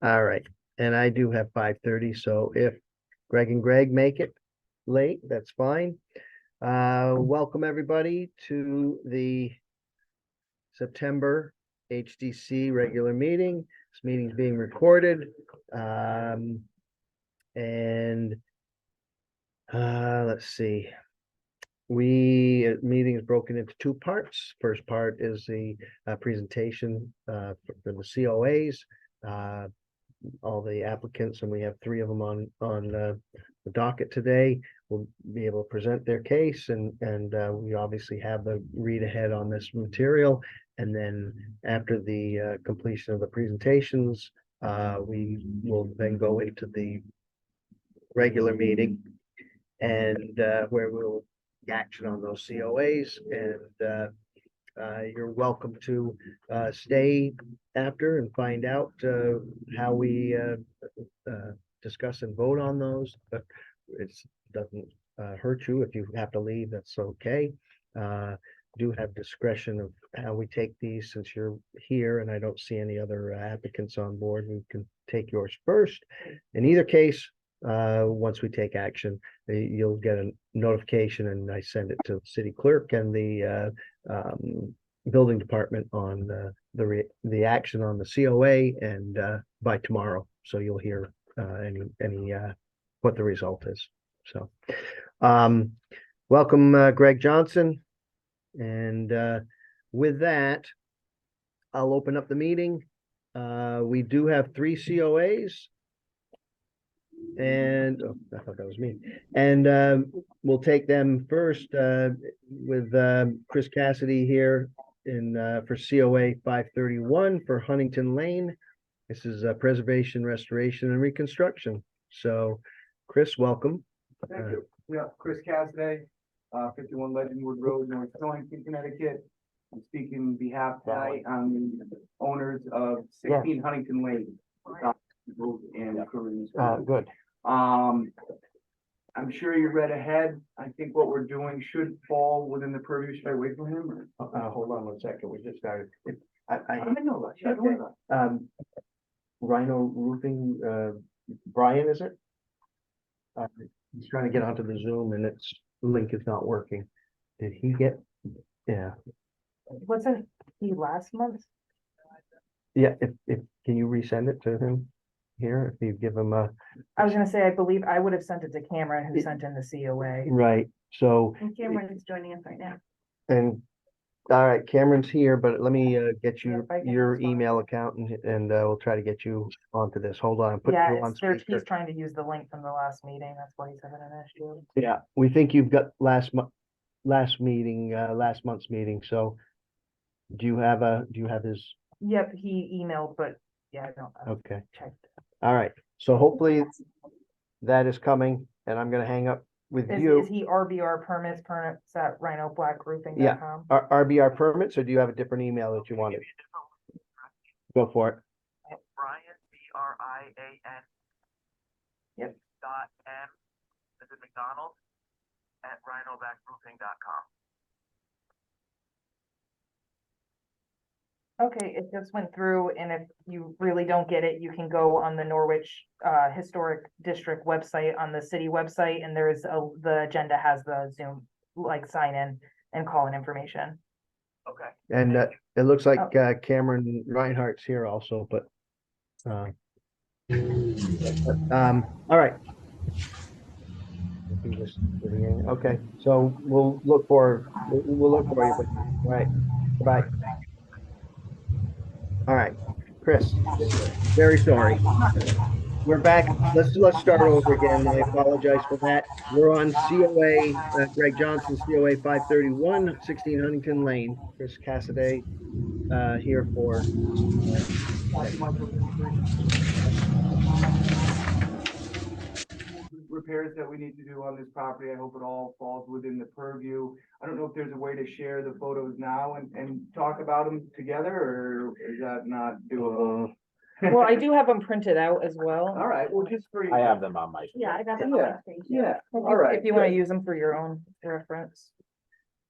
All right, and I do have 5:30, so if Greg and Greg make it late, that's fine. Welcome everybody to the September HDC regular meeting. This meeting's being recorded. And let's see. Meeting is broken into two parts. First part is the presentation for the COAs. All the applicants, and we have three of them on the docket today, will be able to present their case, and we obviously have the read ahead on this material. And then after the completion of the presentations, we will then go into the regular meeting, and where we'll action on those COAs. And you're welcome to stay after and find out how we discuss and vote on those. But it doesn't hurt you if you have to leave. That's okay. Do have discretion of how we take these, since you're here and I don't see any other applicants on board. We can take yours first. In either case, once we take action, you'll get a notification, and I send it to the city clerk and the building department on the action on the COA, and by tomorrow, so you'll hear any what the result is. So welcome Greg Johnson, and with that, I'll open up the meeting. We do have three COAs, and I thought that was me. And we'll take them first with Chris Cassidy here in for COA 531 for Huntington Lane. This is preservation, restoration, and reconstruction. So, Chris, welcome. Thank you. Yeah, Chris Cassidy, 51 Legendwood Road, North Killington, Connecticut. I'm speaking on behalf tonight on the owners of 16 Huntington Lane. And Good. I'm sure you read ahead. I think what we're doing should fall within the purview. Should I wait for him? Hold on 1 second. We just started. I know that. Rhino Roofing, Brian, is it? He's trying to get onto the Zoom, and its link is not working. Did he get? Yeah. Wasn't he last month? Yeah. If can you resend it to him here? If you give him a. I was gonna say, I believe I would have sent it to Cameron, who sent in the COA. Right. So. And Cameron is joining us right now. And all right, Cameron's here, but let me get you Yeah, your email account, and we'll try to get you onto this. Hold on, put you on speaker. He's trying to use the link from the last meeting. That's why he's having an issue. Yeah, we think you've got last month's meeting. So do you have his? Yep, he emailed, but yeah, I don't. Okay. Checked. All right. So hopefully that is coming, and I'm gonna hang up with you. Is he RBR permits at rhinoblackroofing.com? Yeah. RBR permits, or do you have a different email that you wanted? Go for it. Brian, BRIAN. Yep. .M, as in McDonald, at rhinoblackroofing.com. Okay, it just went through, and if you really don't get it, you can go on the Norwich Historic District website, on the city website, and there's the agenda has the Zoom sign in and call in information. Okay. And it looks like Cameron Reinhardt's here also, but all right. Okay, so we'll look for you. But, all right, bye. All right, Chris, very sorry. We're back. Let's start over again. I apologize for that. We're on COA, Greg Johnson, COA 531, 16 Huntington Lane. Chris Cassidy here for. Repairs that we need to do on this property. I hope it all falls within the purview. I don't know if there's a way to share the photos now and talk about them together, or is that not doable? Well, I do have them printed out as well. All right, well, just for. I have them on my. Yeah, I got them on my Yeah, all right. If you want to use them for your own reference.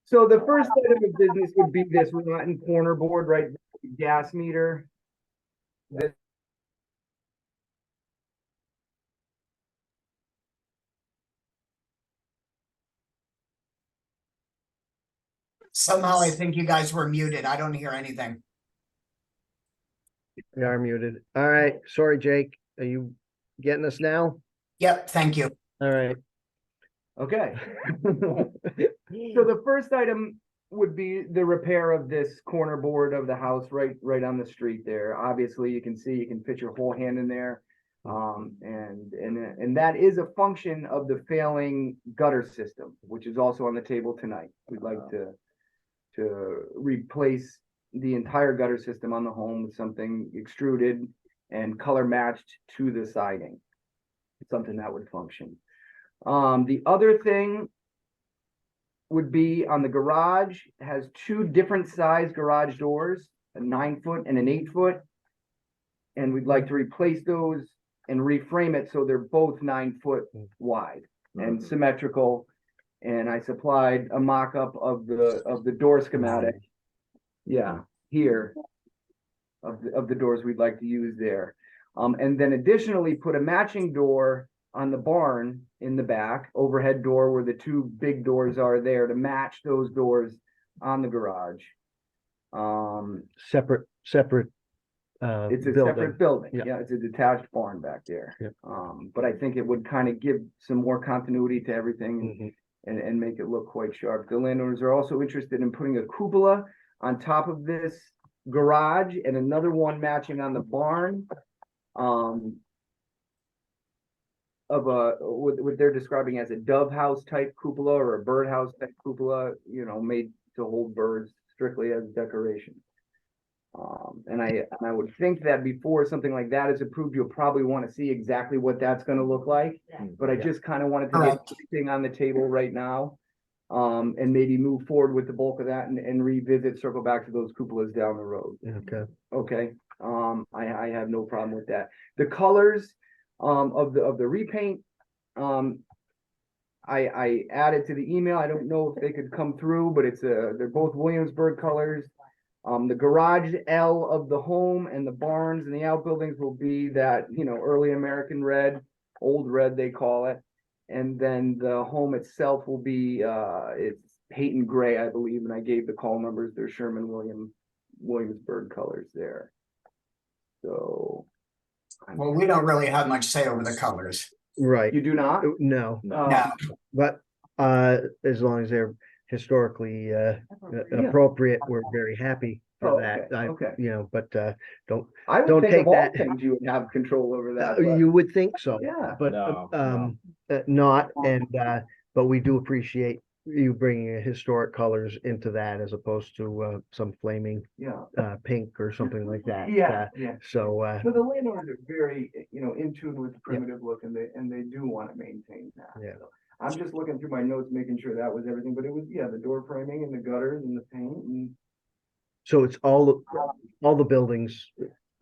So the first item of business would be this rotten corner board, right? Gas meter. This Somehow I think you guys were muted. I don't hear anything. We are muted. All right, sorry, Jake. Are you getting us now? Yep, thank you. All right. Okay. So the first item would be the repair of this corner board of the house right on the street there. Obviously, you can see, you can fit your whole hand in there. And that is a function of the failing gutter system, which is also on the table tonight. We'd like to replace the entire gutter system on the home with something extruded and color matched to the siding. Something that would function. The other thing would be on the garage. It has two different size garage doors, a 9-foot and an 8-foot. And we'd like to replace those and reframe it so they're both 9-foot wide and symmetrical. And I supplied a mock-up of the door schematic. Yeah, here of the doors we'd like to use there. And then additionally put a matching door on the barn in the back, overhead door where the two big doors are there to match those doors on the garage. Separate It's a building. separate building. Yeah. Yeah, it's a detached barn back there. Yep. But I think it would kind of give some more continuity to everything Mhm. and make it look quite sharp. The landowners are also interested in putting a cupola on top of this garage and another one matching on the barn. Of what they're describing as a dove house type cupola or a birdhouse type cupola, made to hold birds strictly as decoration. And I would think that before something like that is approved, you'll probably want to see exactly what that's gonna look like. But I Yeah. just kind of wanted to get Correct. everything on the table right now. And maybe move forward with the bulk of that and revisit, circle back to those cupolas down the road. Okay. Okay, I have no problem with that. The colors, of the repaint, I added to the email. I don't know if they could come through, but they're both Williamsburg colors. The garage L of the home and the barns and the outbuildings will be that, early American red, old red, they call it. And then the home itself will be, it's Peyton gray, I believe, and I gave the call numbers. They're Williamsburg colors there. So. Well, we don't really have much say over the colors. Right. You do not? No, No, but as long as they're historically appropriate, we're very happy Oh, for that. okay. But don't I would Don't think take of all that. things you would have control over that. but- you would think so. Yeah. But not, and but we do appreciate you bringing historic colors into that as opposed to some flaming Yeah, pink or something like that. yeah. So So the landowners are very, in tune with the primitive look and they do want to maintain that. Yeah. So I'm just looking through my notes, making sure that was everything, but it was, the door framing and the gutters and the paint and. so it's all the buildings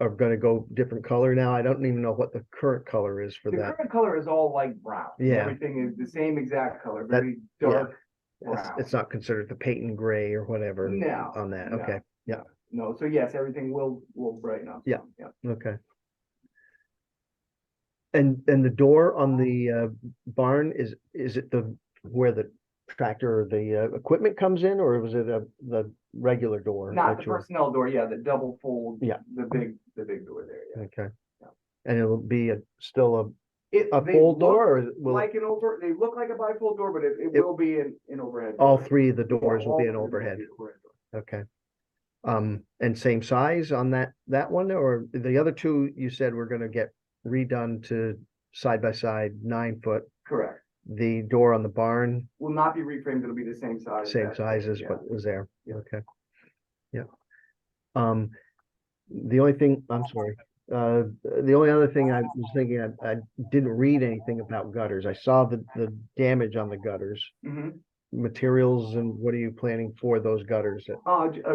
are gonna go different color now. I don't even know what the current color is for The that. current color is all light brown. Yeah. Everything is the same exact color, very dark brown. It's not considered the Peyton gray or whatever No, on that. no. Okay, No, so yes, everything will brighten up. Yeah. Yeah. okay. And the door on the barn, is it where the tractor or the equipment comes in, or was it the regular door? Not the which was- personnel door, the double fold. Yeah. The big door there, yeah. Okay. Yeah. And it'll be still They a full look door, or will Like they look like a bifold door, but it It- will be an overhead. all door. three of the doors Yeah, will be all an three will overhead? be overhead door. Okay. And same size on that one, or the other two you said were gonna get redone to side by side 9-foot. Correct. The door on the barn, Will not be reframed, it'll be the same size. same that- size as yeah. what was there. Yeah. Okay. Yeah. The only thing, I'm sorry, the only other thing I was thinking, I didn't read anything about gutters. I saw the damage on the gutters. Mhm. Materials, and what are you planning for those gutters?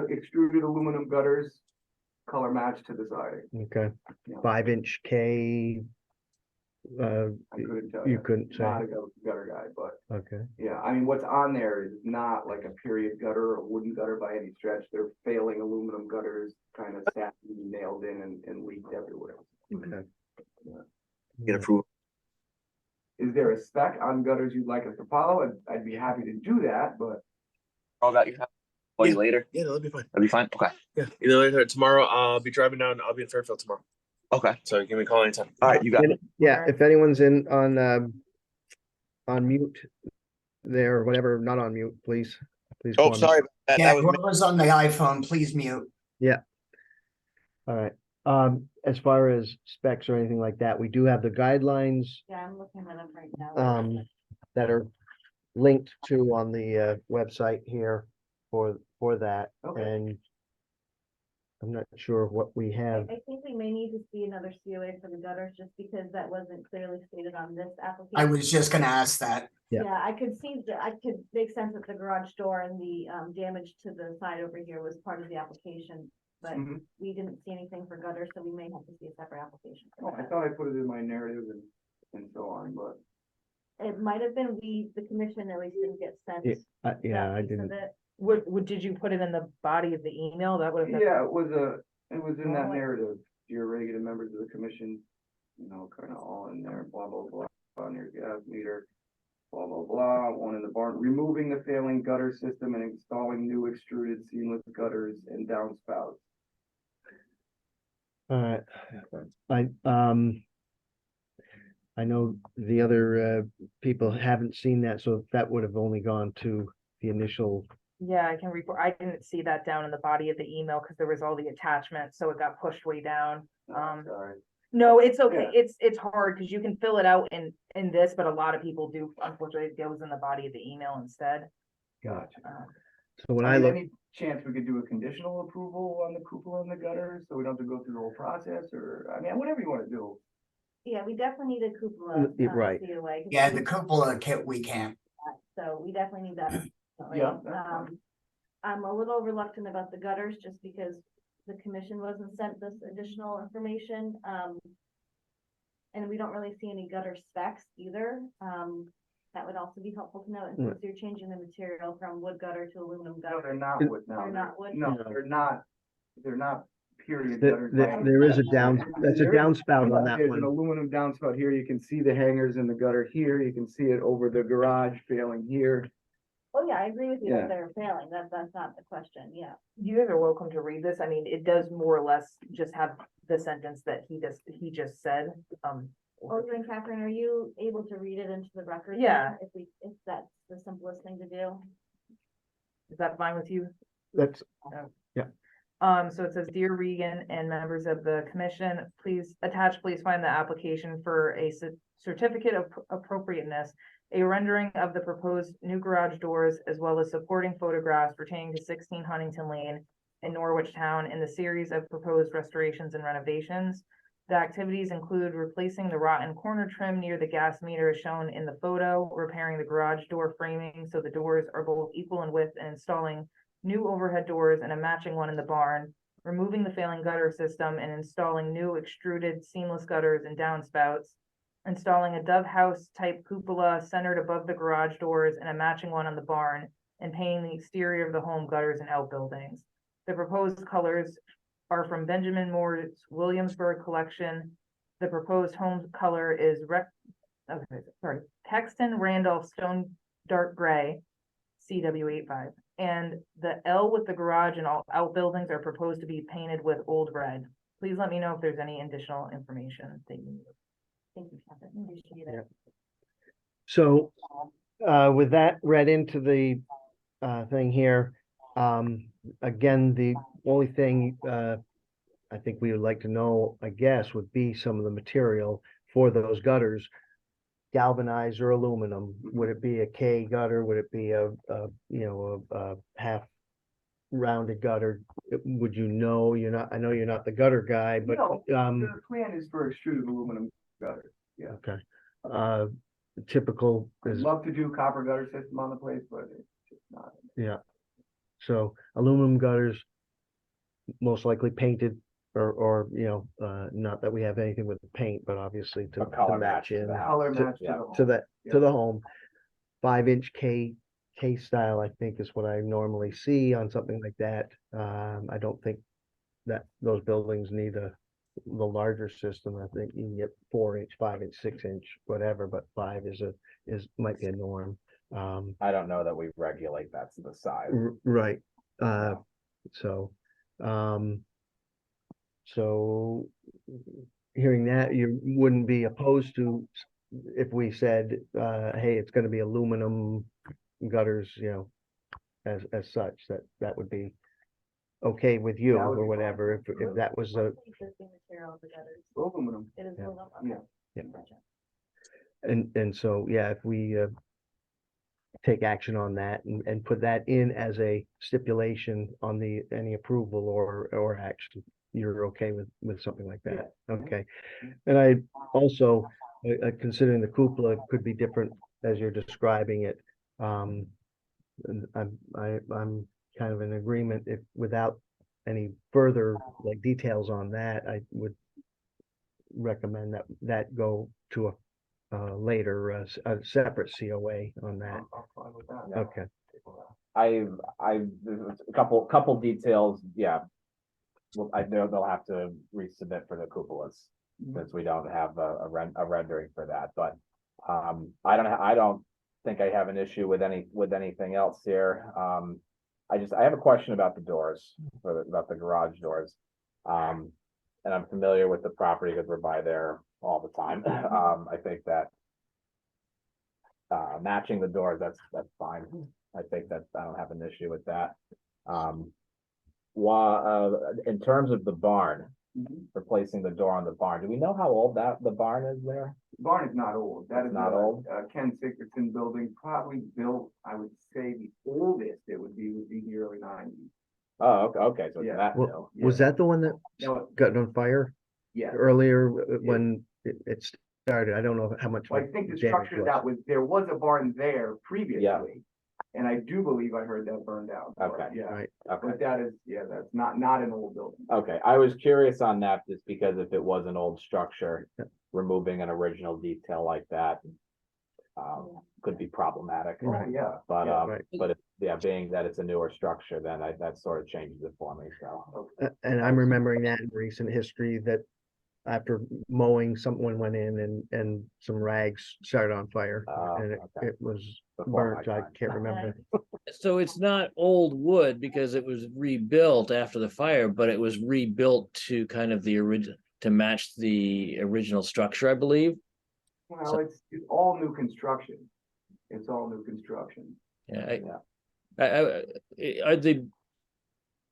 Extruded aluminum gutters, color match to the siding. Okay, Yeah. 5-inch K, I couldn't tell you you. couldn't say, Not a gutter guy, but okay, yeah, I mean, what's on there is not like a period gutter or a wooden gutter by any stretch. They're failing aluminum gutters, kind of sat and nailed in and leaked everywhere. okay. Get approval. Is there a spec on gutters you'd like us to follow? I'd be happy to do that, but All that you have Call you later. Yeah, that'll be fine. That'll be fine. Okay. Yeah. Either tomorrow, I'll be driving down. I'll be in Fairfield tomorrow. Okay. So give me a call anytime. All right. You got it. Yeah, if anyone's on mute there, or whatever, not on mute, please. Please. go Oh, on sorry. mute. That Yeah, was me. whoever's on the iPhone, please mute. All right. As far as specs or anything like that, we do have the guidelines Yeah, I'm looking at them right now. that are linked to on the website here for that, Okay. and I'm not sure what we have. I think we may need to see another COA for the gutters, just because that wasn't clearly stated on this application. I was just gonna ask that. Yeah. Yeah, I could see that, I could make sense that the garage door and the damage to the side over here was part of the application. But Mhm. we didn't see anything for gutters, so we may have to see a separate application. Oh, for I that. thought I put it in my narrative and so on, but. It might have been, the commission at least didn't get sent. Yeah, that I piece of didn't. it. Did you put it in the body of the email? That would have. Yeah, it was in that Oh, I- narrative, your regular members of the commission, kind of all in there, blah, blah, blah, on your gas meter. Blah, blah, blah, one in the barn, removing the failing gutter system and installing new extruded seamless gutters and downspouts. All right. I know the other people haven't seen that, so that would have only gone to the initial. Yeah, I can report. I didn't see that down in the body of the email because there was all the attachments, so it got pushed way down. Sorry. No, it's okay. Yeah. It's hard because you can fill it out in this, but a lot of people do. Unfortunately, it goes in the body of the email instead. Gotcha. So when I I mean, look, any chance we could do a conditional approval on the cupola and the gutter, so we don't have to go through the whole process, or, I mean, whatever you wanna do. Yeah, we definitely need a cupola. Right. COA, 'cause Yeah, we- the cupola kit, we can't. So we definitely need that. Yeah, that's fine. I'm a little reluctant about the gutters just because the commission wasn't sent this additional information. And we don't really see any gutter specs either. That would also be helpful to know. And since you're changing the material from wood gutter to aluminum No, they're gutter. not wood now. They're not wood? No, they're not period there, gutters. there is a that's a There is- downspout on that There's an one. aluminum downspout here. You can see the hangers in the gutter here. You can see it over the garage failing here. Oh, yeah, I agree with you Yeah. that they're failing. That's not the question. Yeah. You guys are welcome to read this. I mean, it does more or less just have the sentence that he just said. Olga and Catherine, are you able to read it into the record? then, Yeah. If that's the simplest thing to do? Is that fine with you? That's, So it says, Dear Regan and members of the commission, please find the application for a certificate of appropriateness, a rendering of the proposed new garage doors, as well as supporting photographs pertaining to 16 Huntington Lane in Norwich Town in the series of proposed restorations and renovations. The activities include replacing the rotten corner trim near the gas meter as shown in the photo, repairing the garage door framing so the doors are both equal in width, and installing new overhead doors and a matching one in the barn, removing the failing gutter system and installing new extruded seamless gutters and downspouts, installing a dove house type cupola centered above the garage doors and a matching one on the barn, and painting the exterior of the home gutters and outbuildings. The proposed colors are from Benjamin Moore's Williamsburg collection. The proposed home color is Texton Randolph Stone Dark Gray, CW85. And the L with the garage and all outbuildings are proposed to be painted with old red. Please let me know if there's any additional information that you need. Thank you, Catherine. Appreciate it. Yeah. So, with that read into the thing here, again, the only thing I think we would like to know, I guess, would be some of the material for those gutters. Galvanized or aluminum, would it be a K gutter? Would it be a half rounded gutter? Would you know? I know you're not the gutter guy, but No, the plan is for extruded aluminum gutter. Yeah, okay. Typical I'd is, love to do copper gutter system on the place, but it's just not. yeah. So aluminum gutters, most likely painted or not that we have anything with the paint, but obviously to match in Color match to the home. to the home. 5-inch K style, I think, is what I normally see on something like that. I don't think that those buildings need the larger system. I think you can get 4-inch, 5-inch, 6-inch, whatever, but 5 might be a norm. I don't know that we regulate that's the size. Right. So, so hearing that, you wouldn't be opposed to if we said, hey, it's gonna be aluminum gutters, as such, that would be okay with you That would or be fine. whatever, if that was a, Existing material of the gutters. Aluminum. It is Yeah. aluminum. Yeah. Okay. Yeah. Gotcha. and so, yeah, if we take action on that and put that in as a stipulation on any approval or action, you're okay with something like that? Okay. And I also, considering the cupola could be different as you're describing it, and I'm kind of in agreement if, without any further like details on that, I would recommend that go to a later, a separate COA on that. I'm fine with that. Okay. there's a couple details, yeah. Well, they'll have to resubmit for the cupolas, since we don't have a rendering for that, but, I don't think I have an issue with anything else here. I have a question about the doors, about the garage doors. And I'm familiar with the property because we're by there all the time. I think that matching the doors, that's fine. I think that I don't have an issue with that. In terms of the barn, Mhm. replacing the door on the barn, do we know how old the barn is there? Barn is not old. That is Not old? Ken Sickerton building, probably built, I would say the oldest it would be the early '90s. Oh, okay, so it's Yeah. that new. Well, was that the one that No, got on fire yeah. earlier when it started? I don't know how much. Well, I think the damage structure was. there was a barn there previously. And I do believe I heard that burned out. but Okay. Yeah, Right. Okay. but that's not an old building. Okay, I was curious on that just because if it was an old structure, Yeah. removing an original detail like that could be problematic. Oh, yeah. But, yeah. Right. but being that it's a newer structure, then that sort of changes it for me, so. And I'm remembering that in recent history that after mowing, someone went in and some rags started on fire and Okay. it was Before my burnt. I time. can't remember. So it's not old wood because it was rebuilt after the fire, but it was rebuilt to kind of the original, to match the original structure, I believe. Well, it's all new construction. It's all new construction. Yeah, Yeah.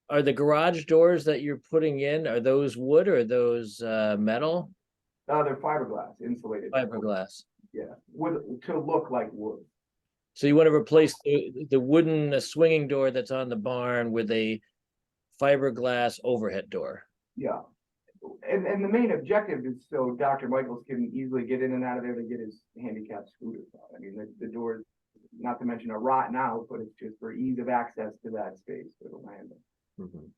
are the garage doors that you're putting in, are those wood or are those metal? They're fiberglass, insulated. Fiberglass. Yeah, to look like wood. So you want to replace the wooden swinging door that's on the barn with a fiberglass overhead door. Yeah. And the main objective is so Dr. Michaels can easily get in and out of there to get his handicapped scooters out. I mean, the doors, not to mention are rotten out, but it's just for ease of access to that space for the landing. Mhm.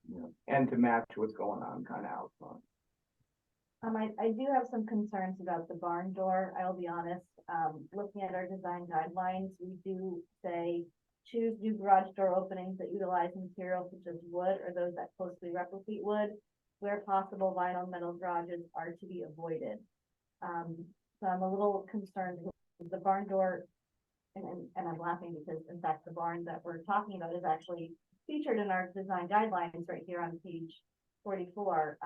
You know, and to match what's going on kind of out front. I do have some concerns about the barn door, I'll be honest. Looking at our design guidelines, we do say choose new garage door openings that utilize materials such as wood or those that closely replicate wood. Where possible, vinyl metal garages are to be avoided. So I'm a little concerned with the barn door. And I'm laughing because in fact, the barn that we're talking about is actually featured in our design guidelines right here on page 44.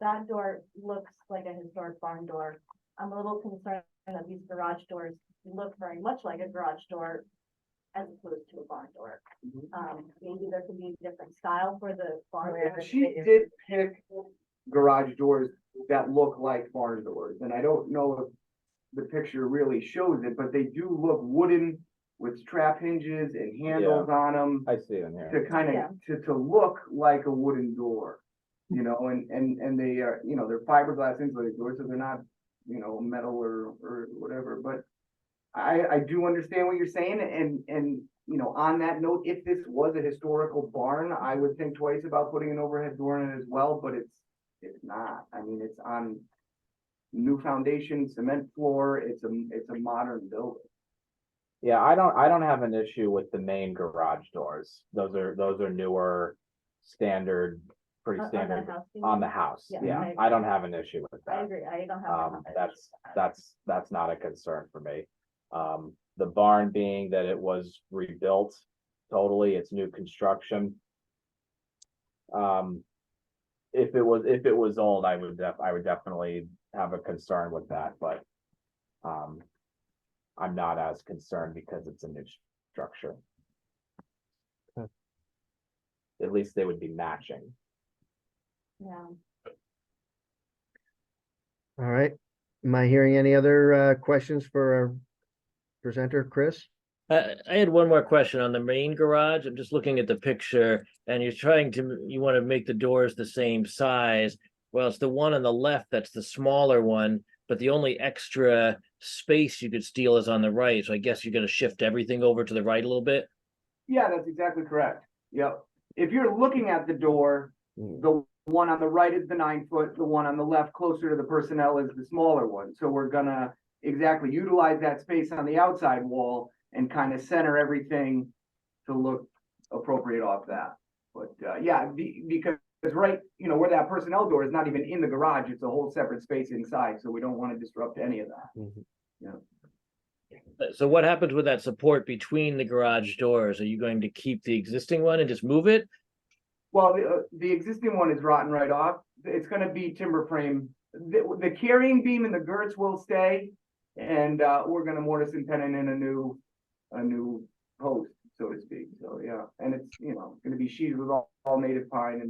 That door looks like a historic barn door. I'm a little concerned that these garage doors look very much like a garage door as opposed to a barn door. Maybe there could be a different style for the barn. door. She did pick garage doors that look like barn doors, and I don't know if the picture really shows it, but they do look wooden with strap hinges and handles on them. I see it in here. To kind Yeah. of, to look like a wooden door, you know, and they are, you know, they're fiberglass insulated doors, so they're not, you know, metal or whatever, but I do understand what you're saying, and, you know, on that note, if this was a historical barn, I would think twice about putting an overhead door in it as well, but it's not. I mean, it's on new foundation, cement floor, it's a modern building. Yeah, I don't have an issue with the main garage doors. Those are newer, standard, pretty On the standard house, you on mean? the house. Yeah, Yeah, I I don't have an issue with I that. agree, I don't have. That's not a concern for me. The barn being that it was rebuilt totally, it's new construction. If it was old, I would definitely have a concern with that, but. I'm not as concerned because it's a new structure. Okay. At least they would be matching. Yeah. All right. Am I hearing any other questions for our presenter, Chris? I had one more question on the main garage. I'm just looking at the picture and you want to make the doors the same size. Well, it's the one on the left that's the smaller one, but the only extra space you could steal is on the right. So I guess you're gonna shift everything over to the right a little bit. Yeah, that's exactly correct. Yep. If you're looking at the door, Mm. the one on the right is the 9 foot, the one on the left closer to the personnel is the smaller one. So we're gonna exactly utilize that space on the outside wall and kind of center everything to look appropriate off that. But yeah, because right, where that personnel door is not even in the garage, it's a whole separate space inside, so we don't want to disrupt any of that. Mhm. So what happens with that support between the garage doors? Are you going to keep the existing one and just move it? Well, the existing one is rotten right off. It's gonna be timber frame. The carrying beam and the girts will stay. And, we're gonna mortise and tenon in a new post, so to speak. So, yeah, and it's, gonna be sheeted with all native pine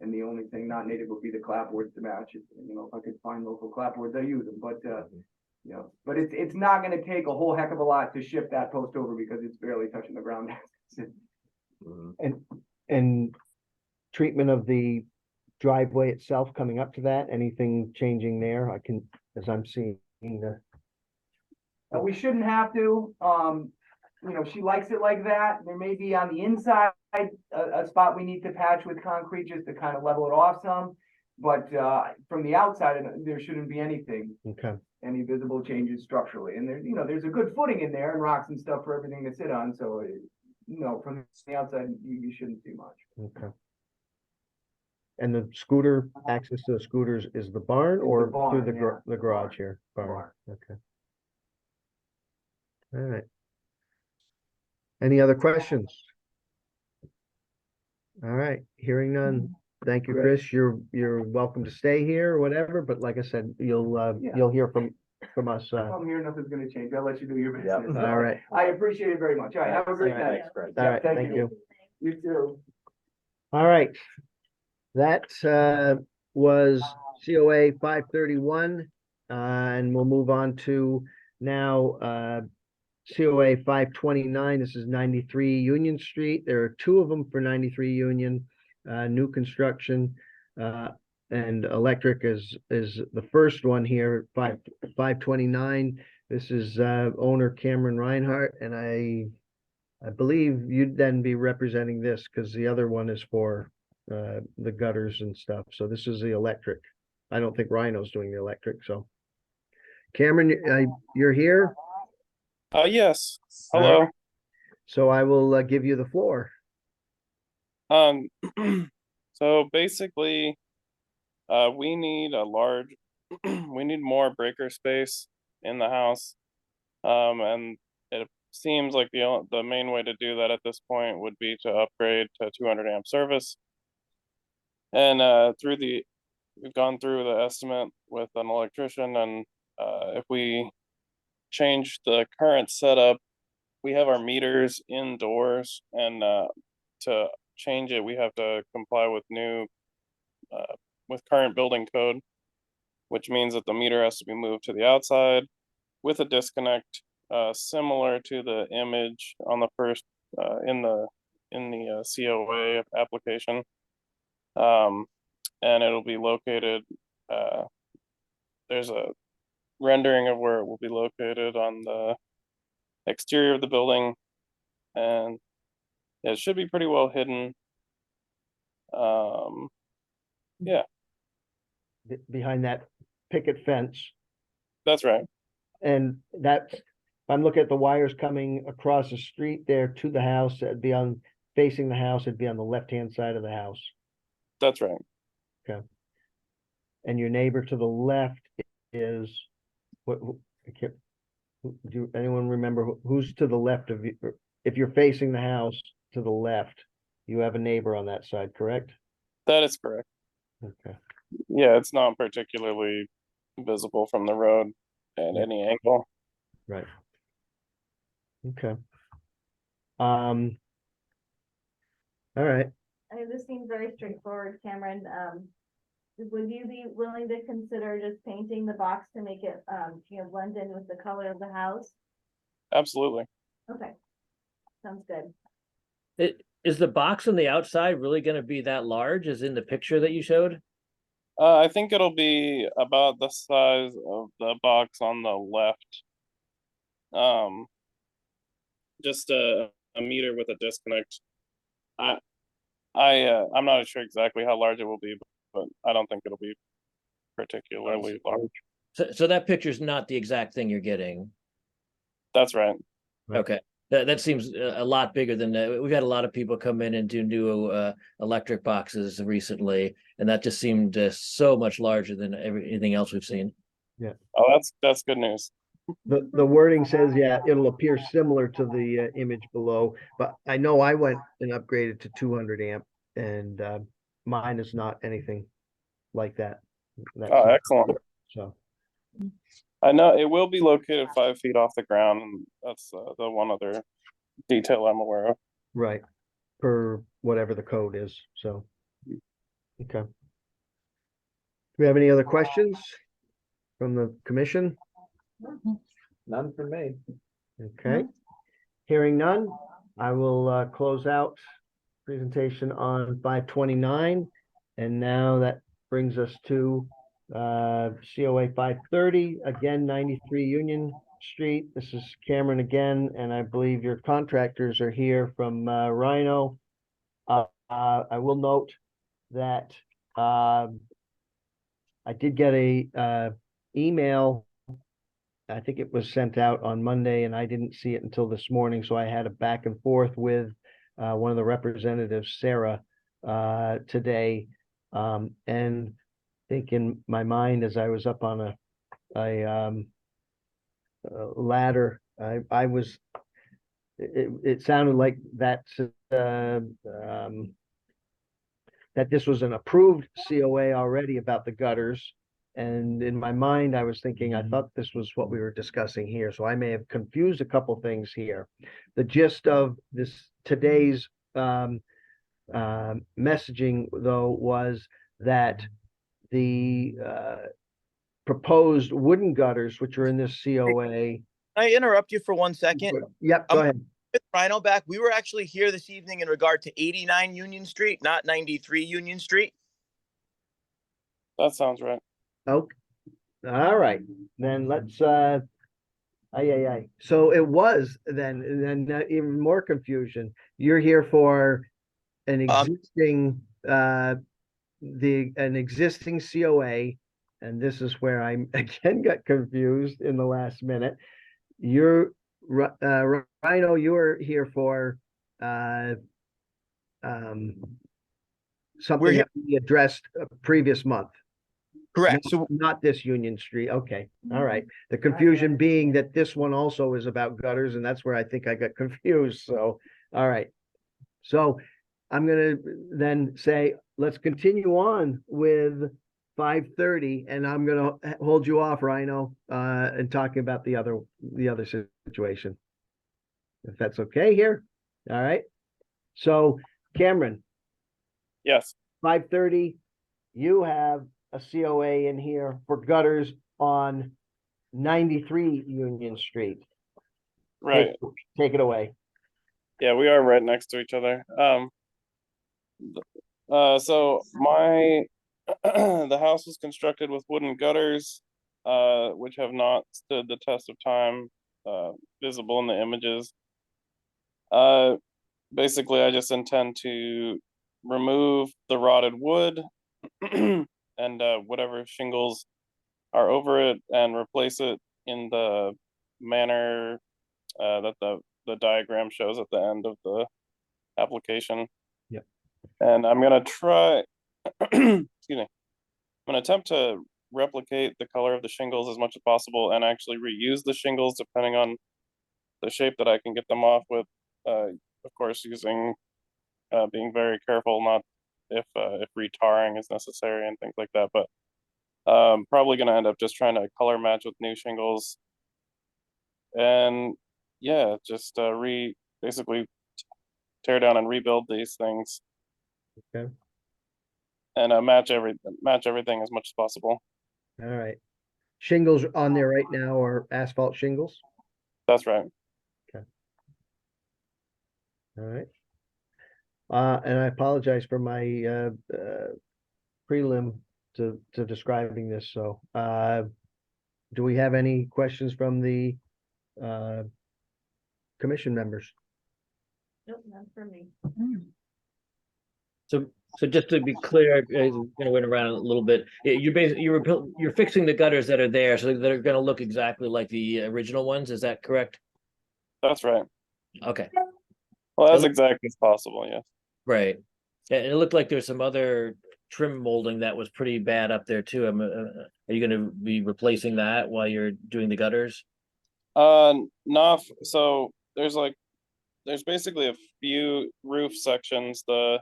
and the only thing not native will be the clapboards to match it. If I could find local clapboards, I use them, but, but it's not gonna take a whole heck of a lot to shift that post over because it's barely touching the ground. And treatment of the driveway itself coming up to that, anything changing there? As I'm seeing the, We shouldn't have to, she likes it like that. There may be on the inside, a spot we need to patch with concrete just to kind of level it off some. But, from the outside, there shouldn't be anything, okay, any visible changes structurally. And there's a good footing in there and rocks and stuff for everything to sit on. So, from the outside, you shouldn't see much. okay. And the scooter, access to the scooters is the barn Is the or barn, through yeah, the the garage barn, here? the Barn, barn. okay. All right. Any other questions? All right, hearing none. Thank you, Great. Chris. You're welcome to stay here or whatever, but like I said, you'll hear from us. Come here, nothing's gonna change. I'll let you do your Yep. business. All right, I appreciate it very much. All right, have a great All right, night. thanks, Chris. all Yeah, right, thank thank you. you. You too. All right. That was COA 531. And we'll move on to now COA 529. This is 93 Union Street. There are two of them for 93 Union, new construction. And electric is the first one here, 529. This is owner Cameron Reinhardt, and I believe you'd then be representing this because the other one is for the gutters and stuff. So this is the electric. I don't think Rhino's doing the electric, so. Cameron, you're here, Yes. All Hello. right. So I will give you the floor. Um, so basically, we need we need more breaker space in the house. And it seems like the main way to do that at this point would be to upgrade to 200 amp service. And we've gone through the estimate with an electrician, and if we change the current setup, we have our meters indoors, and to change it, we have to comply with with current building code, which means that the meter has to be moved to the outside with a disconnect, similar to the image on the first in the COA application. And it'll be located. There's a rendering of where it will be located on the exterior of the building, and it should be pretty well hidden. Yeah, Behind that picket fence. that's right. And that, if I'm looking at the wires coming across the street there to the house, it'd be facing the house, it'd be on the left-hand side of the house. That's right. And your neighbor to the left is, what Do anyone remember who's to the left of you? If you're facing the house to the left, you have a neighbor on that side, correct? That is correct. Okay. Yeah, it's not particularly visible from the road at Yeah. any angle. Right. Okay. All right. I mean, this seems very straightforward, Cameron. Would you be willing to consider just painting the box to make it, blend in with the color of the house? Absolutely. Okay. Sounds good. Is the box on the outside really gonna be that large as in the picture that you showed? I think it'll be about the size of the box on the left. Just a meter with a disconnect. I'm not sure exactly how large it will be, but I don't think it'll be particularly large. So that picture's not the exact thing you're getting. That's right. Right. Okay, that seems a lot bigger than that. We've had a lot of people come in and do new electric boxes recently, and that just seemed so much larger than anything else we've seen. Oh, that's good news. The wording says, yeah, it'll appear similar to the image below, but I know I went and upgraded to 200 amp and mine is not anything like that. Oh, excellent. So, I know it will be located 5 feet off the ground, and that's the one other detail I'm aware of. right, per whatever the code is, so. Okay. Do we have any other questions from the commission? None for me. Okay. Hearing none, I will close out presentation on 529. And now that brings us to COA 530, again, 93 Union Street. This is Cameron again, and I believe your contractors are here from Rhino. I will note that I did get a email. I think it was sent out on Monday and I didn't see it until this morning. So I had a back and forth with one of the representatives, Sarah, today. And I think in my mind, as I was up on a ladder, it sounded like that this was an approved COA already about the gutters. And in my mind, I was thinking, I thought this was what we were discussing here. So I may have confused a couple things here. The gist of today's messaging, though, was that the proposed wooden gutters, which are in this COA. Can I interrupt you for 1 second? Yep, go ahead. With Rhino back, we were actually here this evening in regard to 89 Union Street, not 93 Union Street. That sounds right. Oh, all right, then let's, So it was then even more confusion. You're here for an existing, an existing COA, and this is where I again got confused in the last minute. You're, Rhino, you were here for, something that we addressed previous month. Correct. So not this Union Street. Okay. All right. The confusion being that this one also is about gutters, and that's where I think I got confused. So, all right. So I'm going to then say, let's continue on with 530, and I'm going to hold you off, Rhino, and talking about the other situation. If that's okay here. All right. So Cameron. Yes. 530, you have a COA in here for gutters on 93 Union Street. Right. Take it away. Yeah, we are right next to each other. So the house was constructed with wooden gutters, which have not stood the test of time, visible in the images. Basically, I just intend to remove the rotted wood and whatever shingles are over it and replace it in the manner that the diagram shows at the end of the application. Yep. And I'm gonna try, excuse me, I'm gonna attempt to replicate the color of the shingles as much as possible and actually reuse the shingles depending on the shape that I can get them off with. Of course, being very careful not if retarring is necessary and things like that. But probably gonna end up just trying to color match with new shingles, and yeah, just basically tear down and rebuild these things. Okay. And match everything as much as possible. All right. Shingles on there right now are asphalt shingles? That's right. All right. And I apologize for my prelim to describing this, so do we have any questions from the commission members? Nope, none for me. So just to be clear, went around a little bit. You're fixing the gutters that are there, so that are going to look exactly like the original ones. Is that correct? That's right. Okay. Well, as exactly as possible. Yes. Right. And it looked like there's some other trim molding that was pretty bad up there too. Are you going to be replacing that while you're doing the gutters? No. So there's basically a few roof sections. The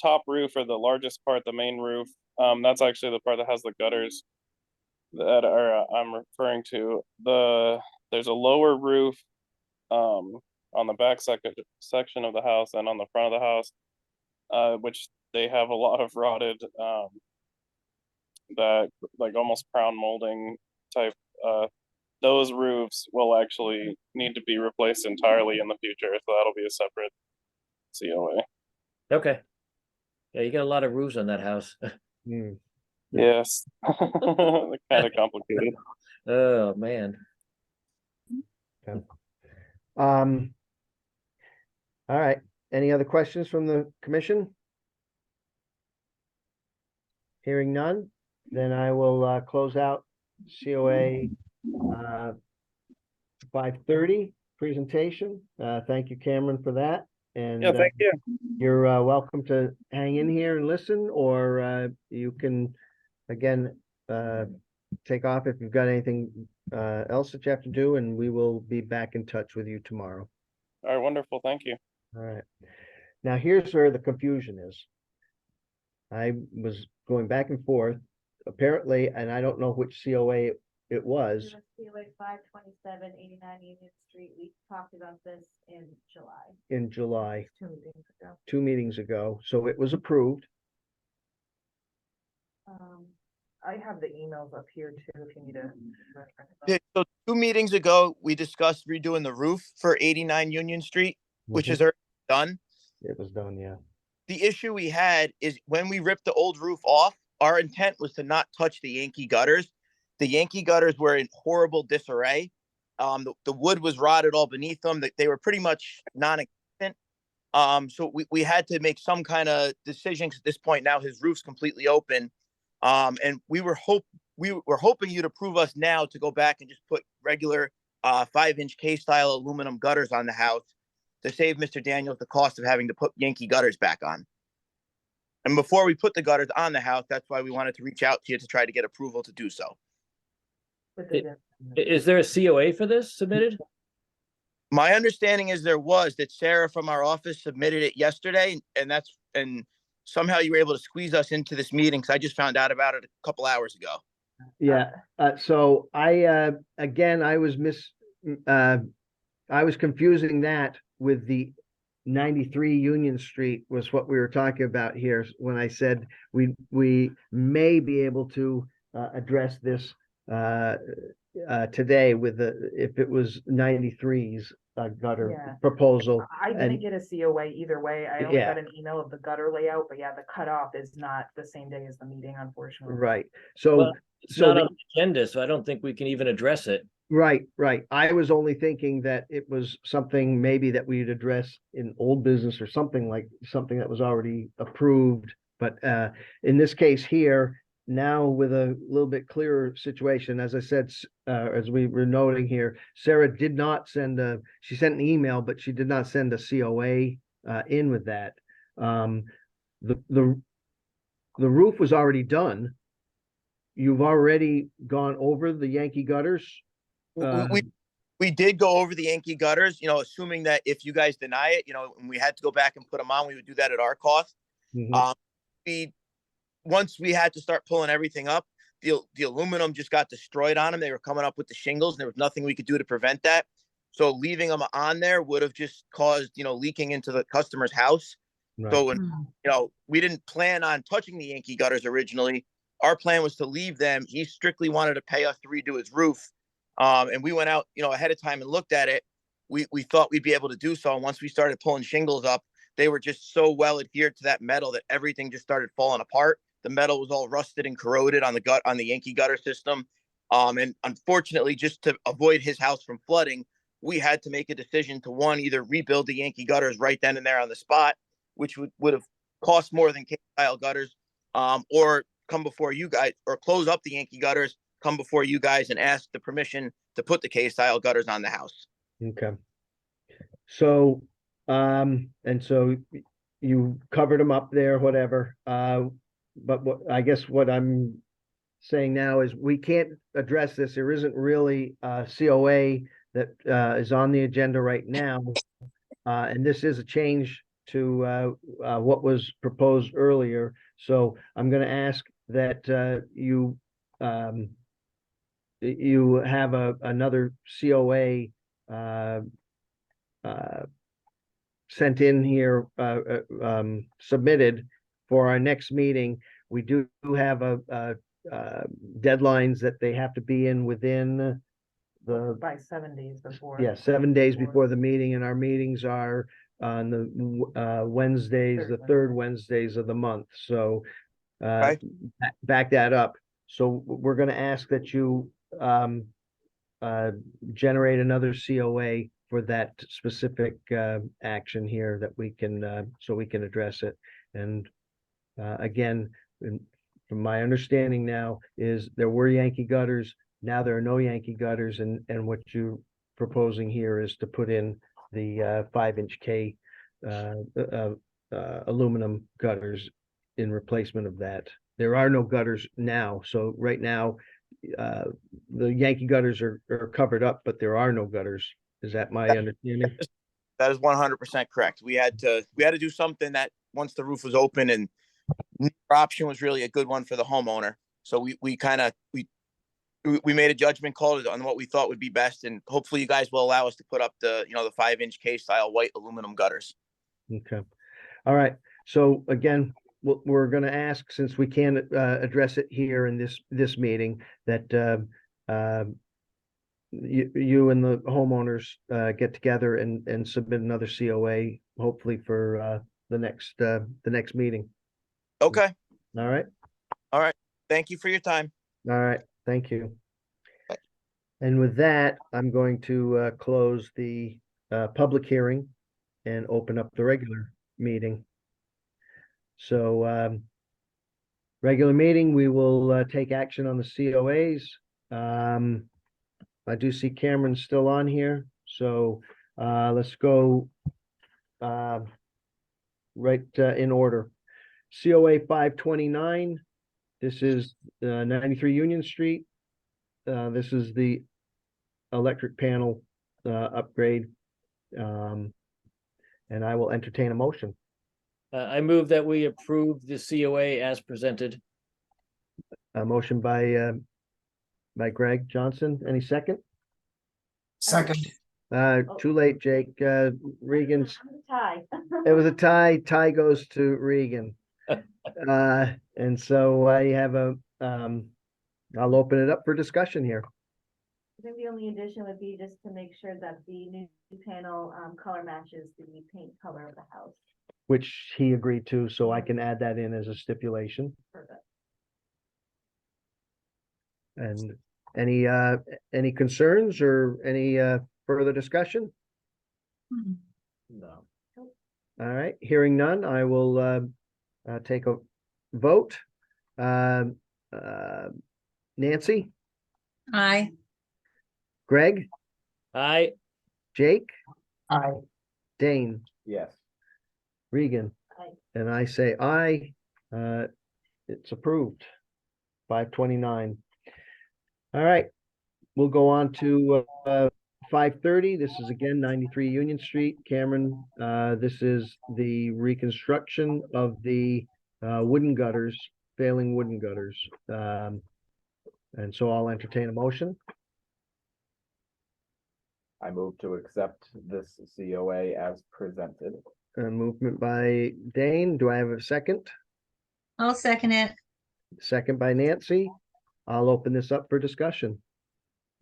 top roof, or the largest part, the main roof, that's actually the part that has the gutters that are I'm referring to. There's a lower roof on the back section of the house and on the front of the house, which they have a lot of rotted that like almost crown molding type. Those roofs will actually need to be replaced entirely in the future, so that'll be a separate COA. Okay. Yeah, you got a lot of roofs on that house. Yes. Kind of complicated. Oh man. Okay. All right. Any other questions from the commission? Hearing none, then I will close out COA 530 presentation. Thank you, Cameron, for that. And yeah, thank you. You're welcome to hang in here and listen, or you can, again, take off if you've got anything else that you have to do, and we will be back in touch with you tomorrow. All right, wonderful. Thank you. All right. Now, here's where the confusion is. I was going back and forth, apparently, and I don't know which COA it was. COA 527 89 Union Street. We talked about this in July. In July, 2 meetings ago. 2 meetings ago. So it was approved. I have the emails up here too, if you need to. Okay, so 2 meetings ago, we discussed redoing the roof for 89 Union Street, which is already done. It was done, yeah. The issue we had is when we ripped the old roof off, our intent was to not touch the Yankee gutters. The Yankee gutters were in horrible disarray. The wood was rotted all beneath them. They were pretty much non-existent. So we had to make some kind of decision. At this point now, his roof's completely open. And we were hoping you'd approve us now to go back and just put regular 5-inch K-style aluminum gutters on the house to save Mr. Daniels the cost of having to put Yankee gutters back on. And before we put the gutters on the house, that's why we wanted to reach out to you to try to get approval to do so. Is there a COA for this submitted? My understanding is there was, that Sarah from our office submitted it yesterday, and somehow you were able to squeeze us into this meeting, because I just found out about it a couple hours ago. Yeah, so I again, I was confusing that with the 93 Union Street was what we were talking about here when I said we may be able to address this today with if it was 93's gutter proposal. I didn't get a COA either way. I only got an email of the gutter layout, but yeah, the cutoff is not the same day as the meeting, unfortunately. Right. So it's not on the agenda, so I don't think we can even address it. Right. I was only thinking that it was something maybe that we'd address in old business or something that was already approved. But in this case here, now with a little bit clearer situation, as I said, as we were noting here, Sarah did not she sent an email, but she did not send a COA in with that. The roof was already done. you've already gone over the Yankee gutters? We did go over the Yankee gutters, assuming that if you guys deny it, and we had to go back and put them on, we would do that at our cost. Mhm. Once we had to start pulling everything up, the aluminum just got destroyed on them. They were coming up with the shingles, and there was nothing we could do to prevent that. So leaving them on there would have just caused, leaking into the customer's house. Right. So when, we didn't plan on touching the Yankee gutters originally. Our plan was to leave them. He strictly wanted to pay us to redo his roof. And we went out, ahead of time and looked at it. We thought we'd be able to do so. And once we started pulling shingles up, they were just so well adhered to that metal that everything just started falling apart. The metal was all rusted and corroded on the Yankee gutter system. And unfortunately, just to avoid his house from flooding, we had to make a decision to either rebuild the Yankee gutters right then and there on the spot, which would have cost more than K-style gutters, or come before you guys, or close up the Yankee gutters, come before you guys and ask the permission to put the K-style gutters on the house. Okay. So, and so you covered them up there, whatever. But I guess what I'm saying now is we can't address this. There isn't really a COA that is on the agenda right now. And this is a change to what was proposed earlier. So I'm going to ask that you have another COA sent in here, submitted for our next meeting. We do have deadlines that they have to be in within By 7 days before. 7 days before the meeting, and our meetings are on the Wednesdays, the third Wednesdays of the month. So back that up. So we're going to ask that you generate another COA for that specific action here that we can so we can address it. And again, from my understanding now is there were Yankee gutters. Now there are no Yankee gutters, and what you're proposing here is to put in the 5-inch K aluminum gutters in replacement of that. There are no gutters now, so right now the Yankee gutters are covered up, but there are no gutters. Is that my understanding? That is 100% correct. We had to do something that once the roof was open, and our option was really a good one for the homeowner. So we made a judgment call on what we thought would be best, and hopefully you guys will allow us to put up the 5-inch K-style white aluminum gutters. Okay. All right. So again, we're going to ask, since we can't address it here in this meeting, that you and the homeowners get together and submit another COA, hopefully for the next meeting. Okay. All right. All right. Thank you for your time. All right. Thank you. And with that, I'm going to close the public hearing and open up the regular meeting. So regular meeting, we will take action on the COAs. I do see Cameron still on here, so let's go right in order. COA 529. This is 93 Union Street. This is the electric panel upgrade. And I will entertain a motion. I move that we approve the COA as presented. A motion by Greg Johnson. Any second? Second. Too late, Jake. Regan's. Tie. It was a tie. Tie goes to Regan. And so I have I'll open it up for discussion here. I think the only addition would be just to make sure that the new panel color matches the paint color of the house. Which he agreed to, so I can add that in as a stipulation. Perfect. And any concerns or any further discussion? No. All right, hearing none, I will take a vote. Nancy, Aye. Greg, Aye. Jake, Aye. Dane, Yes. Regan, Aye. and I say aye. It's approved. 5:29. All right, we'll go on to 5:30. This is again 93 Union Street. Cameron, this is the reconstruction of the wooden gutters, failing wooden gutters. And so I'll entertain a motion. I move to accept this COA as presented. A movement by Dane. Do I have a second? I'll second it. Second by Nancy. I'll open this up for discussion.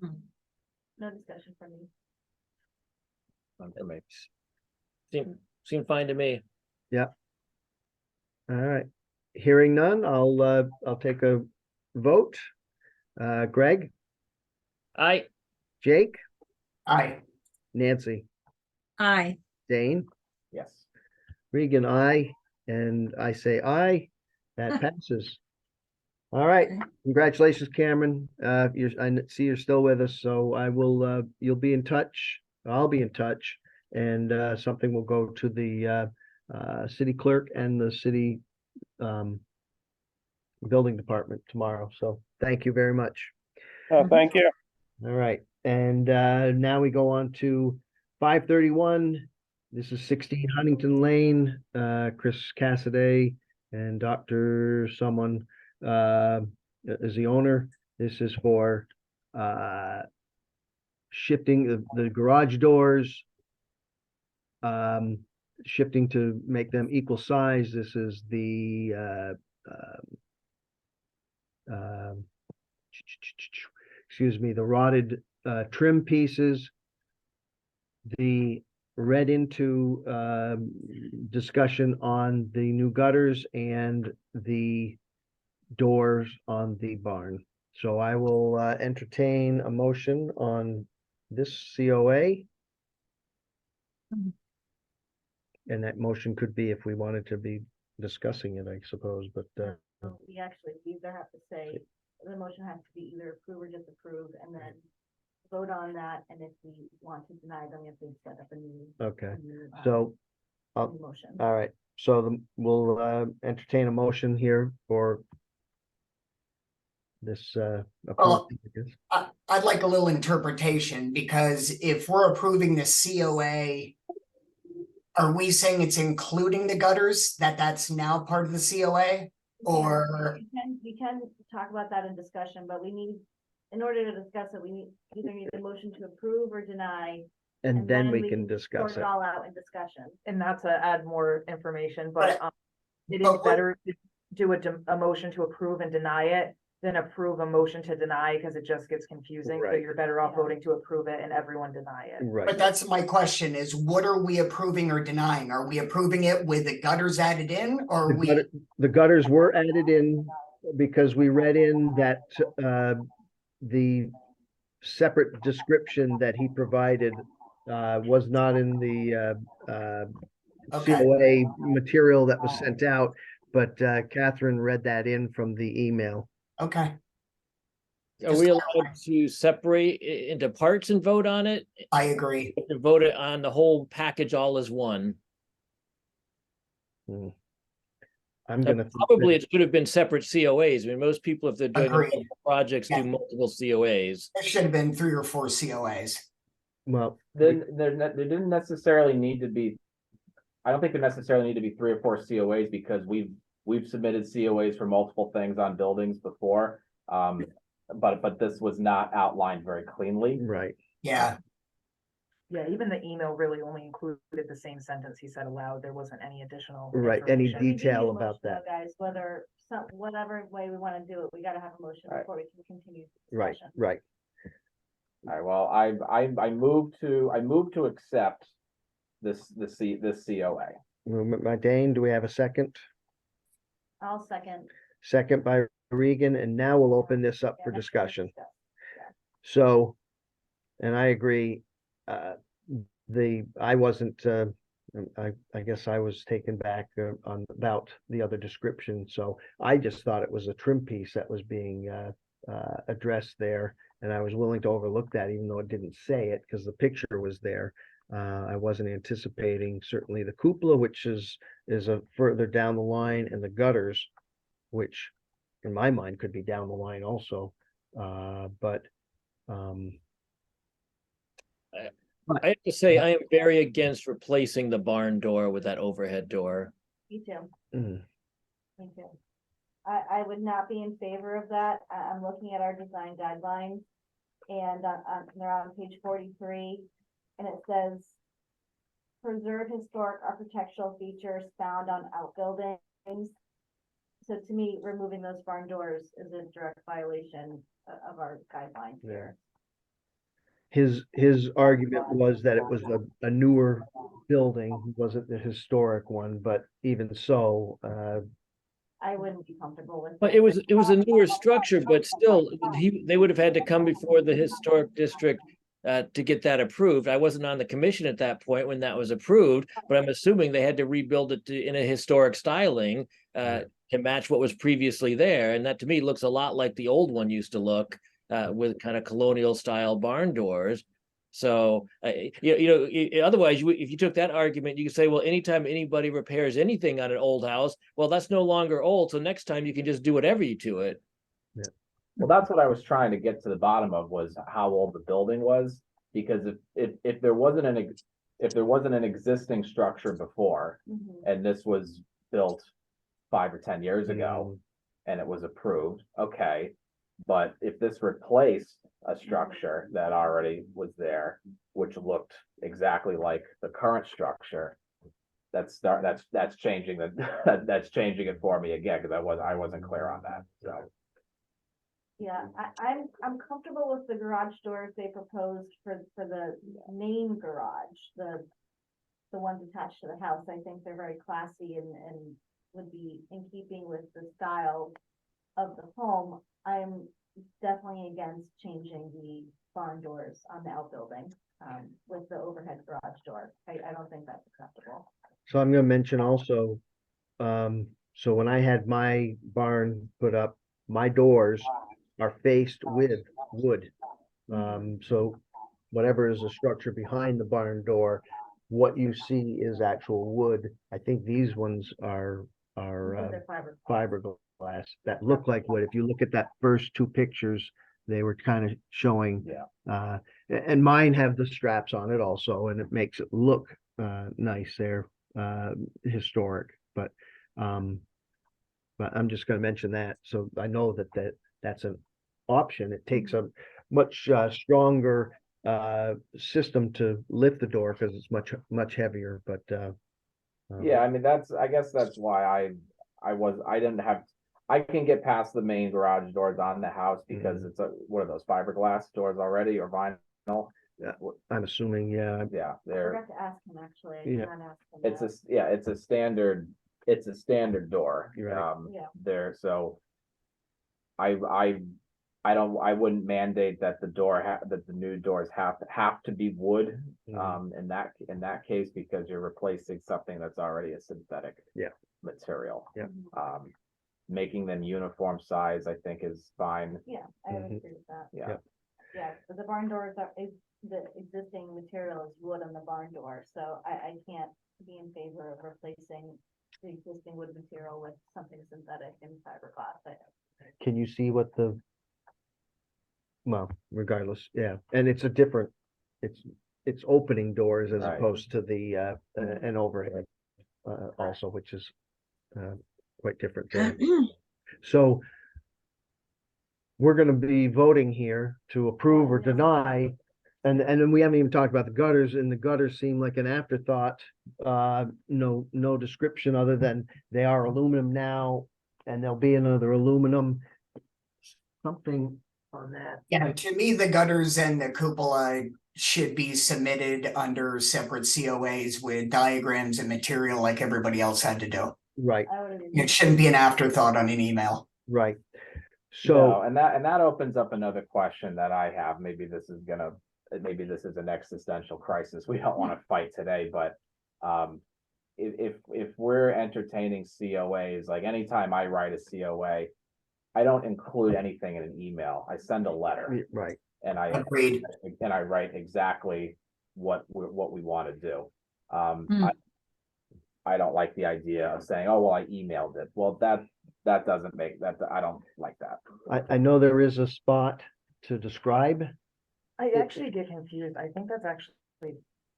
No discussion from me. None for me. Seemed fine to me. All right. Hearing none, I'll take a vote. Greg, I, Jake, Aye. Nancy, Aye. Dane, Yes. Regan, aye, and I say aye. That passes. All right. Okay. Congratulations, Cameron. See you're still with us, so I will, you'll be in touch. I'll be in touch, and something will go to the city clerk and the city building department tomorrow. So thank you very much. Thank you. All right, and now we go on to 5:31. This is 16 Huntington Lane. Chris Cassidy and Dr. someone is the owner. This is for shifting the garage doors, shifting to make them equal size. This is the excuse me, the rotted trim pieces, the read into discussion on the new gutters and the doors on the barn. So I will entertain a motion on this COA. And that motion could be if we wanted to be discussing it, I suppose, but We actually either have to say, the motion has to be either approve or disapprove, and then vote on that, and if we want to deny, then we have to set up a new. okay. a new, So, new motion. all right, so we'll entertain a motion here for this Well, approval, I guess. I'd like a little interpretation, because if we're approving the COA, are we saying it's including the gutters, that's now part of the COA? Or, We can talk about that in discussion, but we need, in order to discuss it, we either need a motion to approve or deny. And then we can discuss Sort it. it all out in discussion. And not to add more information, but it is but what- better to do a motion to approve and deny it than approve a motion to deny, because it just gets confusing. So Right. you're better off Yeah. voting to approve it and everyone deny it. Right. but that's my question, is what are we approving or denying? Are we approving it with the gutters added in, or are we? The gutters were added in because we read in that the separate description that he provided was not in the Okay. COA material that was sent out, but Catherine read that in from the email. Okay, are we allowed to separate into parts and vote on it? I agree. To vote it on the whole package all as one? I'm gonna. think Probably that- it should have been separate COAs. I mean, most people, if they're doing Agreed. multiple projects, Yeah. do multiple COAs. There should have been 3 or 4 COAs. Well, There didn't necessarily need to be, I don't think there necessarily need to be 3 or 4 COAs, because we've submitted COAs for multiple things on buildings before. But this was not outlined very cleanly. right. Yeah, Yeah, even the email really only included the same sentence he said aloud. There wasn't any additional. Right, any information. We do detail need a about motion, though, that. Guys, whatever way we want to do it, we gotta have a motion Right. before we can continue. Right, discussion. right. All right, well, I move to accept this COA. Movement by Dane. Do we have a second? I'll second. Second by Regan, and now we'll open this up Yeah, for next discussion. discuss. So, and I agree, I wasn't, I guess I was taken back on about the other description, so I just thought it was a trim piece that was being addressed there, and I was willing to overlook that even though it didn't say it, because the picture was there. I wasn't anticipating certainly the cupola, which is a further down the line, and the gutters, which in my mind, could be down the line also. But, I have to say, I am very against replacing the barn door with that overhead door. Me too, mm, me too. I would not be in favor of that. I'm looking at our design guidelines. And they're on page 43, and it says preserve historic architectural features found on outbuildings. So to me, removing those barn doors is a direct violation of our guidelines here. his argument was that it was a newer building, wasn't the historic one, but even so, I wouldn't be comfortable with. But it was a newer structure, but still, they would have had to come before the historic district to get that approved. I wasn't on the commission at that point when that was approved, but I'm assuming they had to rebuild it in a historic styling to match what was previously there. And that to me looks a lot like the old one used to look with kind of colonial style barn doors. So, otherwise, if you took that argument, you could say, well, anytime anybody repairs anything on an old house, well, that's no longer old. So next time you can just do whatever you to it. Well, that's what I was trying to get to the bottom of, was how old the building was. Because if there wasn't an existing structure before, Mhm. and this was built 5 or 10 years ago, and it was approved, okay. But if this replaced a structure that already was there, which looked exactly like the current structure, that's changing that's changing it for me again, because I wasn't clear on that. So Yeah, I'm comfortable with the garage doors they proposed for the main garage, the ones attached to the house. I think they're very classy and would be in keeping with the style of the home. I'm definitely against changing the barn doors on the outbuilding with the overhead garage door. I don't think that's acceptable. so I'm gonna mention also, so when I had my barn put up, my doors are faced with wood. So whatever is the structure behind the barn door, what you see is actual wood. I think these ones are Because they're fiberglass that look like wood. If you look at that first two pictures, they were kind of showing. Yeah. And mine have the straps on it also, and it makes it look nice there, historic. But I'm just going to mention that, so I know that's an option. It takes a much stronger system to lift the door because it's much heavier. But yeah, I mean, I guess that's why I can get past the main garage doors on the house because it's what are those, fiberglass doors already, or vinyl? I'm assuming, yeah. Yeah, I forgot to ask him, actually. I Yeah. did not ask him that. it's a standard door. You're right. Yeah. There, so I wouldn't mandate that that the new doors have to be wood, in that case, because you're replacing something that's already a synthetic material. Yeah. Making them uniform size, I think, is fine. Yeah, I would agree with that. Yeah. Yeah, but the barn doors the existing material is wood on the barn door, so I can't be in favor of replacing the existing wood material with something synthetic and fiberglass. Can you see what well, regardless, yeah, and it's a different, it's opening doors as Right. opposed to the an overhead also, which is quite different there. So we're gonna be voting here to approve or deny. And then we haven't even talked about the gutters, and the gutters seem like an afterthought. No description other than they are aluminum now, and there'll be another aluminum. Something on that. Yeah, to me, the gutters and the cupola should be submitted under separate COAs with diagrams and material like everybody else had to do. Right, I would agree. It shouldn't be an afterthought on an email. right. No, So, and that opens up another question that I have. Maybe this is an existential crisis we don't want to fight today, but if we're entertaining COAs, like anytime I write a COA, I don't include anything in an email. I send a letter, right, and I write exactly what we want to do. I don't like the idea of saying, oh, well, I emailed it. Well, that doesn't make, that, I don't like that. I know there is a spot to describe. I actually get confused. I think that's actually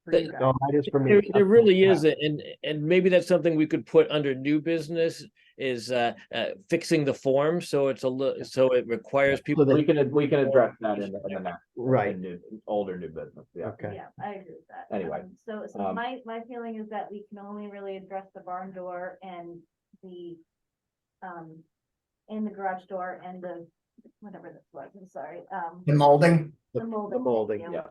for That- you guys. No, that is for me. There really is, and maybe that's something we could put under new business is fixing the form, so it's so it requires people. that- We can address that in the next. Right. Older new business, yeah. Okay. Yeah, I agree with that. Anyway, So my feeling is that we can only really address the barn door and the garage door and the, whatever this was, I'm sorry, The molding, the molding. The molding, thank you.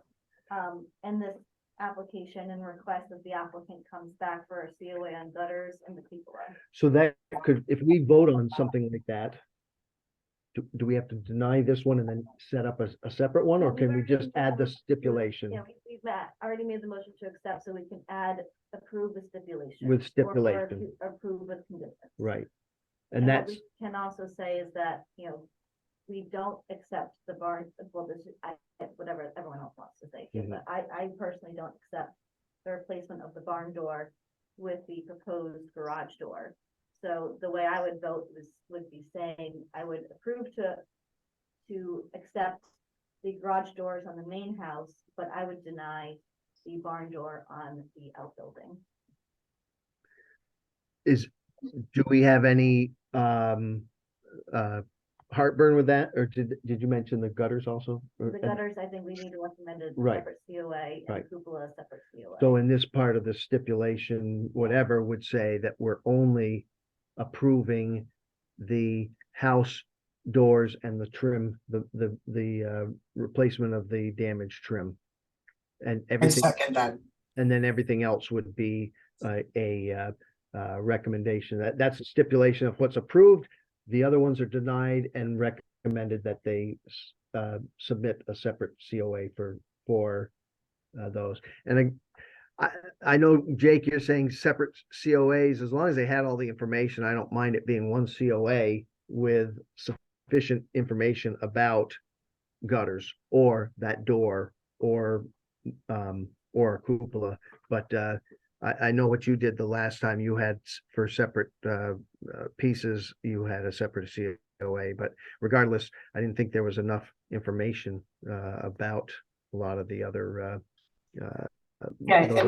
yeah. And this application and request that the applicant comes back for a COA on gutters and the cupola. So that could, if we vote on something like that, do we have to deny this one and then set up a separate one, or No, can we already just add the done- stipulation Yeah, we've already made the motion to accept, so we can approve the stipulation. with or stipulation, Approve with conditions. right? And what that's, we can also say is that, we don't accept the barn, well, whatever everyone else wants to say, here, Mhm. but I personally don't accept the replacement of the barn door with the proposed garage door. So the way I would vote would be saying, I would approve to accept the garage doors on the main house, but I would deny the barn door on the outbuilding. do we have any heartburn with that, or did you mention the gutters also? Or- The gutters, I think we need to recommend a Right. separate COA and Right. cupola a separate COA. So in this part of the stipulation, whatever would say that we're only approving the house doors and the trim, the replacement of the damaged trim. And I everything, second that. and then everything else would be a recommendation. That's a stipulation of what's approved. The other ones are denied and recommended that they submit a separate COA for those. And I know, Jake, you're saying separate COAs, as long as they had all the information, I don't mind it being one COA with sufficient information about gutters or that door or a cupola. But I know what you did the last time. You had for separate pieces, you had a separate COA, but regardless, I didn't think there was enough information about a lot of the other Yeah, those-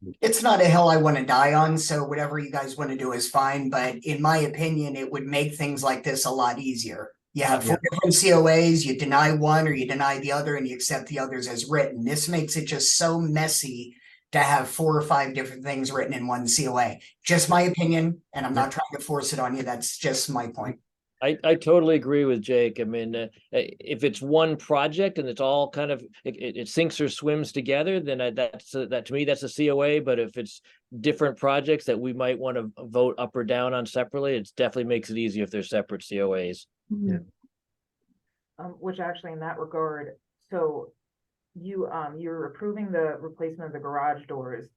and it's not a hill I want to die on, so whatever you guys want to do is fine, but in my opinion, it would make things like this a lot easier. You have four different COAs, you deny one or you deny the other and you accept the others as written. This makes it just so messy to have 4 or 5 different things written in one COA. Just my opinion, and I'm not trying to force it on you. That's just my point. I totally agree with Jake. I mean, if it's one project and it's all kind of, it sinks or swims together, then that to me, that's a COA. But if it's different projects that we might want to vote up or down on separately, it definitely makes it easier if they're separate COAs. Which actually in that regard, so you're approving the replacement of the garage doors.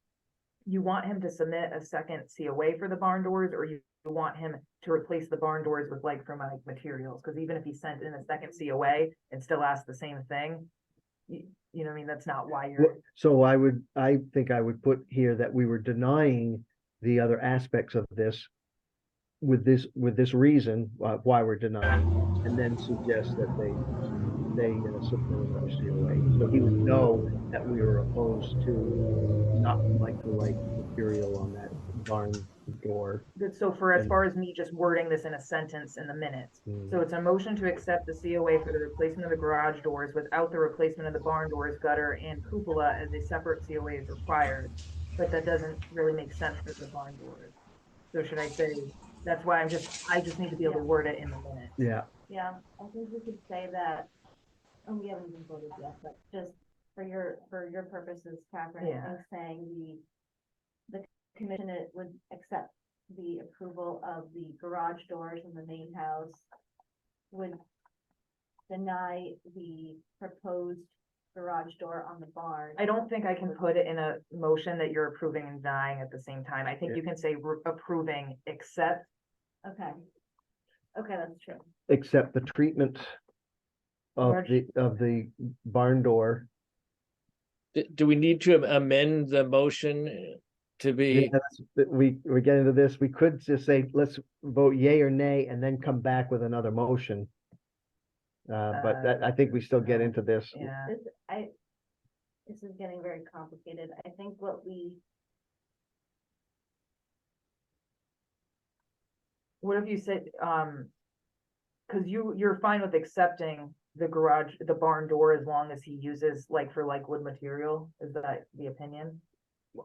You want him to submit a second COA for the barn doors, or you want him to replace the barn doors with like from like materials? Because even if he sent in a second COA and still asked the same thing, you know what I mean? That's not why you're. So I think I would put here that we were denying the other aspects of this with this reason why we're denying, and then suggest that they submit another COA. So he would know that we were opposed to not like material on that barn door. So for as And- far as me just wording this in a sentence in the minutes. Mm. So it's a motion to accept the COA for the replacement of the garage doors without the replacement of the barn doors, gutter and cupola as a separate COA is required. But that doesn't really make sense for the barn doors. So should I say, that's why I just need to be able to word it in the minute. Yeah, Yeah, I think we could say that, and we haven't even voted yet, but just for your purposes, Catherine, Yeah. I think saying the commission would accept the approval of the garage doors in the main house, would deny the proposed garage door on the barn. I don't think I can put it in a motion that you're approving and denying at the same time. I think Yeah. you can say approving, except. Okay. Okay, that's true. except the treatment of the barn door. Do we need to amend the motion to Yeah, be, we get into this, we could just say, let's vote yay or nay, and then come back with another motion. But that, I think we still get into this. Yeah, This is getting very complicated. I think what what if you said, cause you're fine with accepting the garage, the barn door as long as he uses like for like wood material, is that the opinion?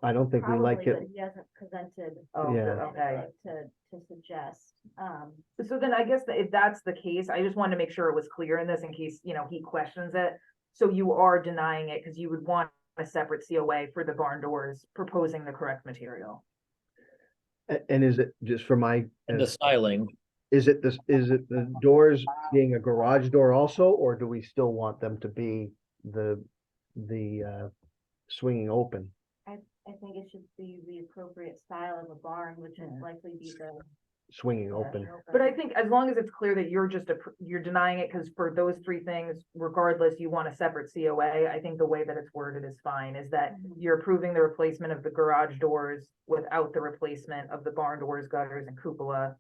I don't think we like probably, it. but he hasn't presented. Oh, Yeah. okay. To suggest, So then I guess that if that's the case, I just wanted to make sure it was clear in this in case, he questions it. So you are denying it because you would want a separate COA for the barn doors, proposing the correct material. And is it just for my, and the styling. is it the doors being a garage door also, or do we still want them to be the swinging open? I think it should be the appropriate style of a barn, which would likely be the. Swinging open. But I think as long as it's clear that you're you're denying it, because for those three things, regardless, you want a separate COA, I think the way that it's worded is fine, is that you're approving the replacement of the garage doors without the replacement of the barn doors, gutters, and cupola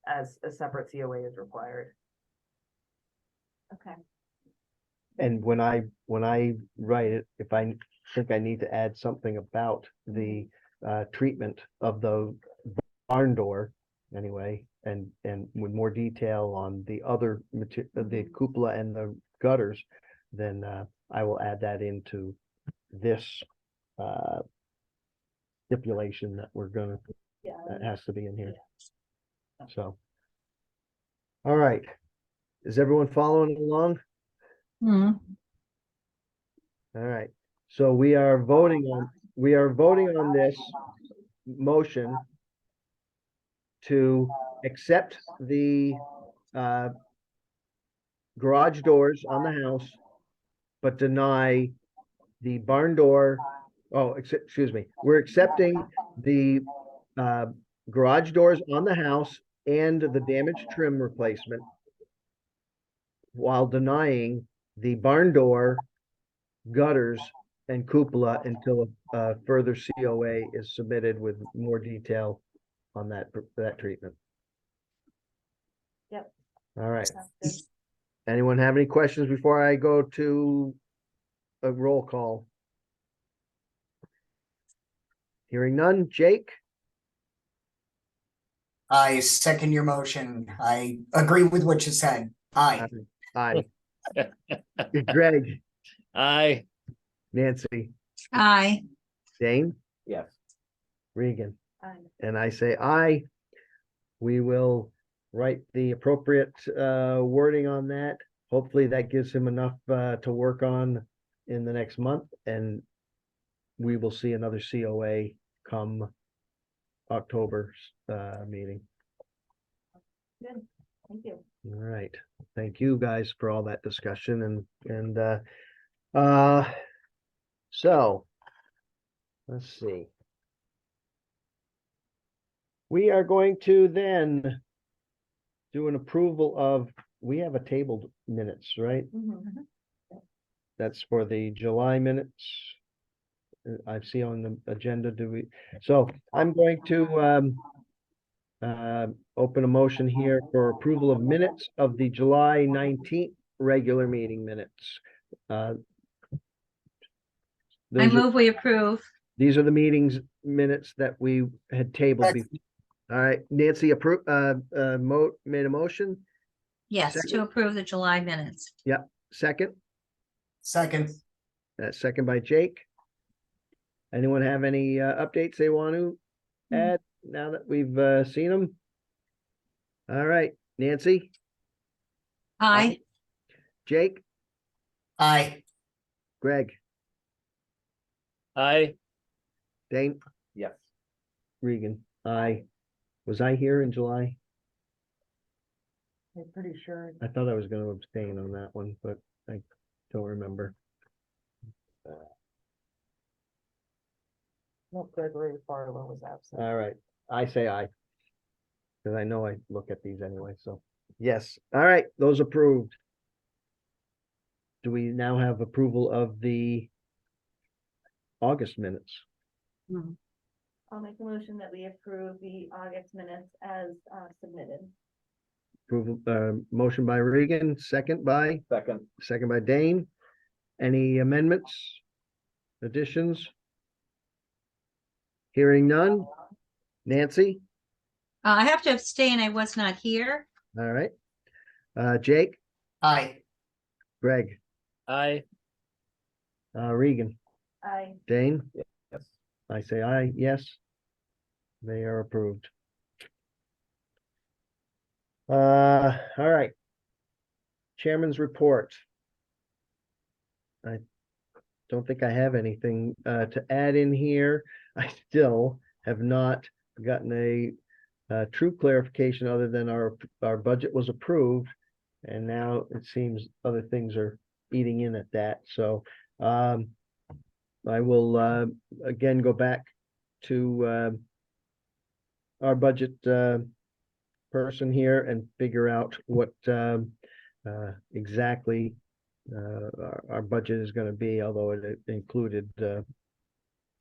as a separate COA is required. Okay. And when I write it, if I think I need to add something about the treatment of the barn door anyway, and with more detail on the other the cupola and the gutters, then I will add that into this stipulation that we're gonna, Yeah. that has to be in here. So. All right. Is everyone following along? Hmm. All right, so we are voting on this motion to accept the garage doors on the house, but deny the barn door. Oh, excuse me, we're accepting the garage doors on the house and the damaged trim replacement, while denying the barn door, gutters, and cupola until a further COA is submitted with more detail on that treatment. Yep. All right. Sounds good. Anyone have any questions before I go to a roll call? Hearing none. Jake? I second your motion. I agree with what you said. Aye. Aye. Greg? I, Nancy? Aye. Dane? Yes. Regan? Aye. And I say aye. We will write the appropriate wording on that. Hopefully that gives him enough to work on in the next month, and we will see another COA come October's meeting. Good. Thank you. All right. Thank you guys for all that discussion and so let's see. We are going to then do an approval of, we have a tabled minutes, right? Mhm. That's for the July minutes. I see on the agenda, so I'm going to open a motion here for approval of minutes of the July 19th regular meeting minutes. I Those are- move we approve. These are the meetings minutes that we had tabled before. All right, Nancy made a motion, Yes, to Second. approve the July minutes. second, Second. second by Jake. Anyone have any updates they want to add now that we've seen them? All right, Nancy, Aye. Jake, Aye. Greg, I, Dane, Yes. Regan, aye. Was I here in July? I'm pretty sure. I thought I was gonna abstain on that one, but I don't remember. No, Gregory Barlow was absent. All right, I say aye. Cause I know I look at these anyway, so, yes, all right, those approved. Do we now have approval of the August minutes? I'll make a motion that we approve the August minutes as submitted. Approval, motion by Regan, second by Dane. Any amendments? Additions? Hearing none. Nancy, I have to abstain. I was not here. all right. Jake, Aye. Greg, Aye. Regan, Aye. Dane, Yes. I say aye, yes. They are approved. All right. Chairman's report. I don't think I have anything to add in here. I still have not gotten a true clarification other than our budget was approved. And now it seems other things are eating in at that. So I will again go back to our budget person here and figure out what exactly our budget is going to be, although it included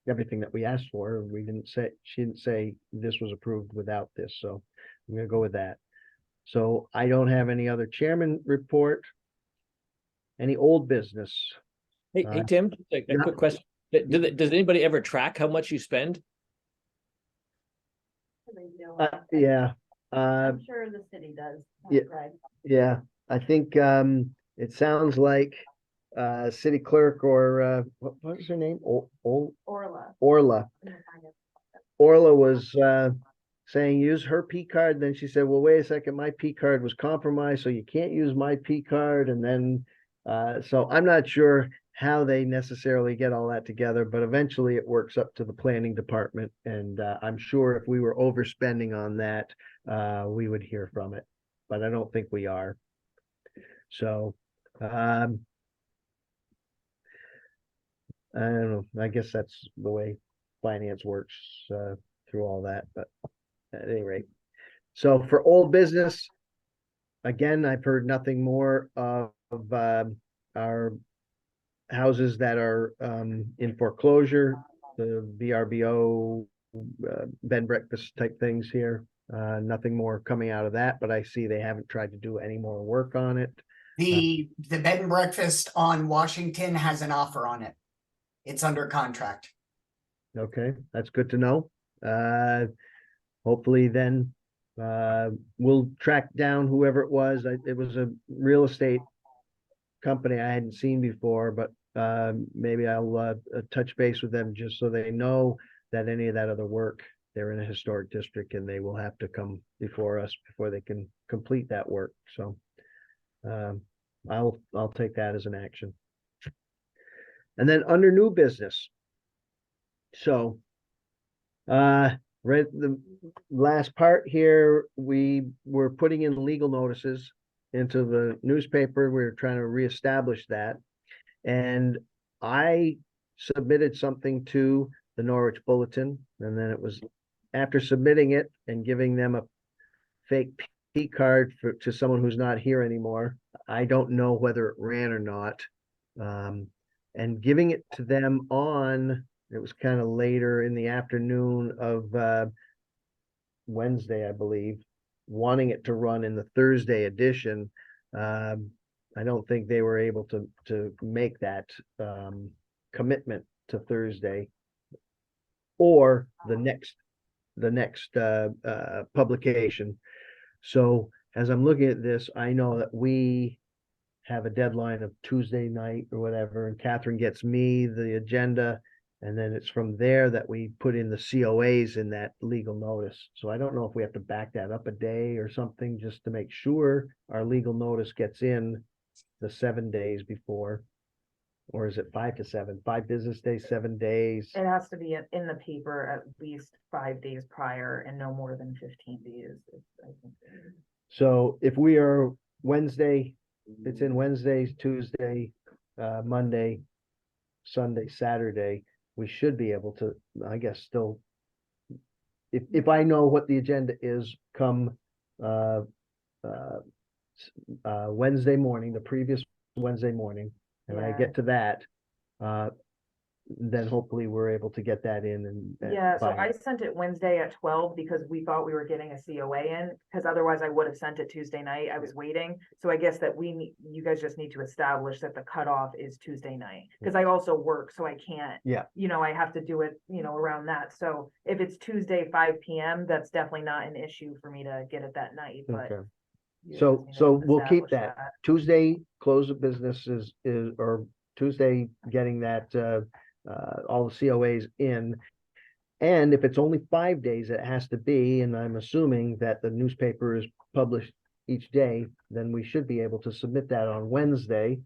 everything that we asked for. She didn't say this was approved without this, so I'm gonna go with that. So I don't have any other chairman report. Any old business? Hey, Tim, just a yeah. quick question. Does anybody ever track how much you spend? They do. Yeah, I'm sure the city does. yeah. Greg. yeah, I think it sounds like city clerk or what is her name? Orla. Orla. Orla was saying use her P card. Then she said, well, wait a second, my P card was compromised, so you can't use my P card. And then so I'm not sure how they necessarily get all that together, but eventually it works up to the planning department. And I'm sure if we were overspending on that, we would hear from it, but I don't think we are. So I don't know. I guess that's the way finance works through all that, but at any rate. So for old business, again, I've heard nothing more of our houses that are in foreclosure, the VRBO, bed and breakfast type things here. Nothing more coming out of that, but I see they haven't tried to do any more work on it. The bed and breakfast on Washington has an offer on it. It's under contract. Okay, that's good to know. Hopefully then we'll track down whoever it was. It was a real estate company I hadn't seen before, but maybe I'll touch base with them just so they know that any of that other work, they're in a historic district and they will have to come before us before they can complete that work. So I'll take that as an action. And then under new business. So read the last part here, we were putting in legal notices into the newspaper. We were trying to reestablish that. And I submitted something to the Norwich Bulletin, and then it was after submitting it and giving them a fake P card to someone who's not here anymore. I don't know whether it ran or not. And giving it to them on, it was kind of later in the afternoon of Wednesday, I believe, wanting it to run in the Thursday edition. I don't think they were able to make that commitment to Thursday or the next publication. So as I'm looking at this, I know that we have a deadline of Tuesday night or whatever, and Catherine gets me the agenda, and then it's from there that we put in the COAs in that legal notice. So I don't know if we have to back that up a day or something just to make sure our legal notice gets in the 7 days before, or is it 5 to 7, 5 business days, 7 days? It has to be in the paper at least 5 days prior and no more than 15 days. I think. So if we are Wednesday, it's in Wednesdays, Tuesday, Monday, Sunday, Saturday, we should be able to, I guess, still, if I know what the agenda is come Wednesday morning, the previous Wednesday morning, and I Yeah. get to that, then hopefully we're able to get that in and Yeah, so by- I sent it Wednesday at 12 because we thought we were getting a COA in, because otherwise I would have sent it Tuesday night. I was waiting. So I guess that you guys just need to establish that the cutoff is Tuesday night, because I also work, so I can't. Yeah. I have to do it, around that. So if it's Tuesday, 5 PM, that's definitely not an issue for me to get it that night, but. Okay. you So- just need to so we'll keep establish that. Tuesday, close of business or Tuesday, getting that, all the COAs in. And if it's only 5 days, it has to be, and I'm assuming that the newspaper is published each day, then we should be able to submit that on Wednesday.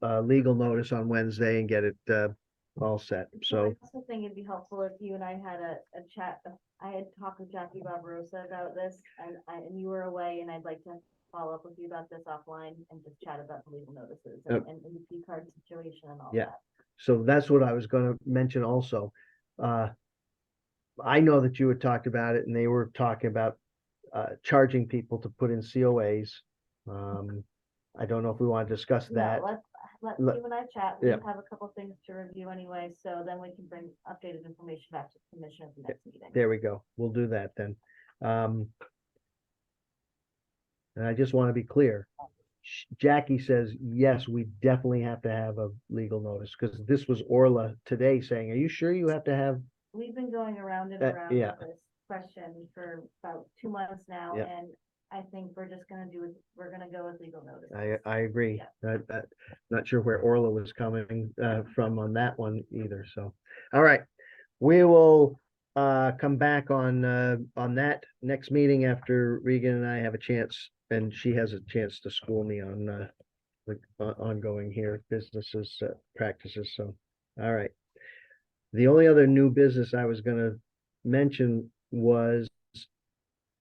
A legal notice on Wednesday and get it, all set, so. I also think it'd be helpful if you and I had a chat. I had talked with Jackie Barbarossa about this and you were away, and I'd like to follow up with you about this offline and just chat about the legal notices and the P card situation and all Yeah. that. So that's what I was gonna mention also. I know that you had talked about it and they were talking about charging people to put in COAs. I don't know if we want to discuss No, that. let Let- you and I chat. We yeah. have a couple things to review anyway, so then we can bring updated information back to the commission at the next meeting. There we go. We'll do that then. And I just want to be clear. Jackie says, yes, we definitely have to have a legal notice, because this was Orla today saying, are you sure you have to have? We've been going around and Uh, around yeah. with this question for about 2 months now, Yeah. and I think we're just gonna we're gonna go with legal notice. I agree. Not sure where Orla was coming from on that one either, so. All right, we will come back on that next meeting after Regan and I have a chance, and she has a chance to school me on the ongoing here businesses, practices, so, all right. The only other new business I was gonna mention was,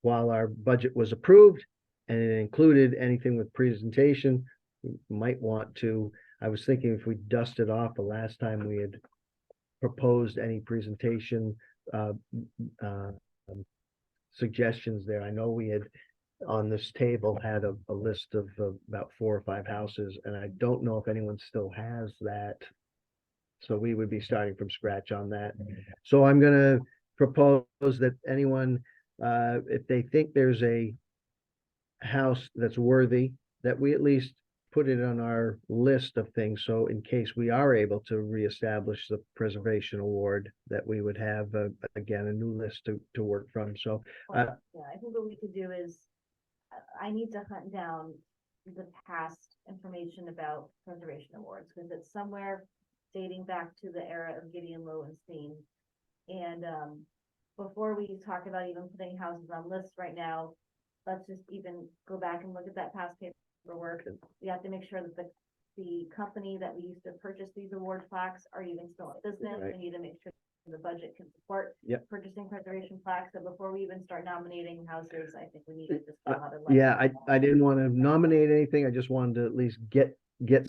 while our budget was approved and it included anything with presentation, we might want to, I was thinking if we dusted off the last time we had proposed any presentation suggestions there. I know we had on this table had a list of about 4 or 5 houses, and I don't know if anyone still has that. So we would be starting from scratch on that. So I'm gonna propose that anyone, if they think there's a house that's worthy, that we at least put it on our list of things. So in case we are able to reestablish the preservation award, that we would have, again, a new list to work from. So, Yeah, I think what we could do is, I need to hunt down the past information about preservation awards, because it's somewhere dating back to the era of Gideon Lowenstein. And before we talk about even putting houses on lists right now, let's just even go back and look at that past paperwork. We have to make sure that the company that we used to purchase these award plaques are even still in business. Right. We need to make sure the budget can support Yep. purchasing preservation plaques. So before we even start nominating houses, I think we need to just. yeah, I didn't want to nominate anything. I just wanted to at least get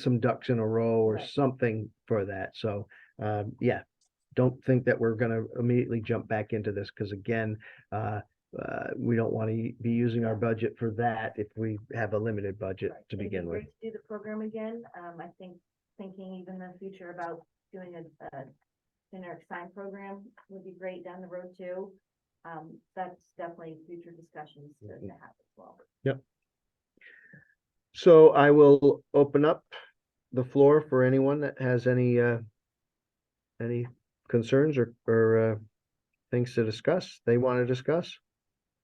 some ducks in a row or Right. something for that. So, yeah, don't think that we're gonna immediately jump back into this, because again, we don't want to be using our budget for that if we have a limited budget Right. to It'd be begin with. great to do the program again. I think thinking even in the future about doing a generic sign program would be great down the road too. That's definitely future discussions to have as well. So I will open up the floor for anyone that has any concerns or things to discuss, they want to discuss.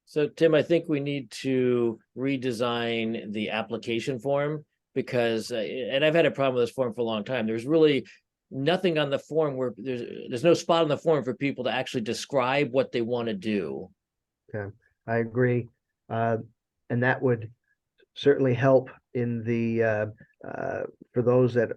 So Tim, I think we need to redesign the application form because, and I've had a problem with this form for a long time. There's really nothing on the form where there's no spot on the form for people to actually describe what they want to do. I agree. And that would certainly help in the for those that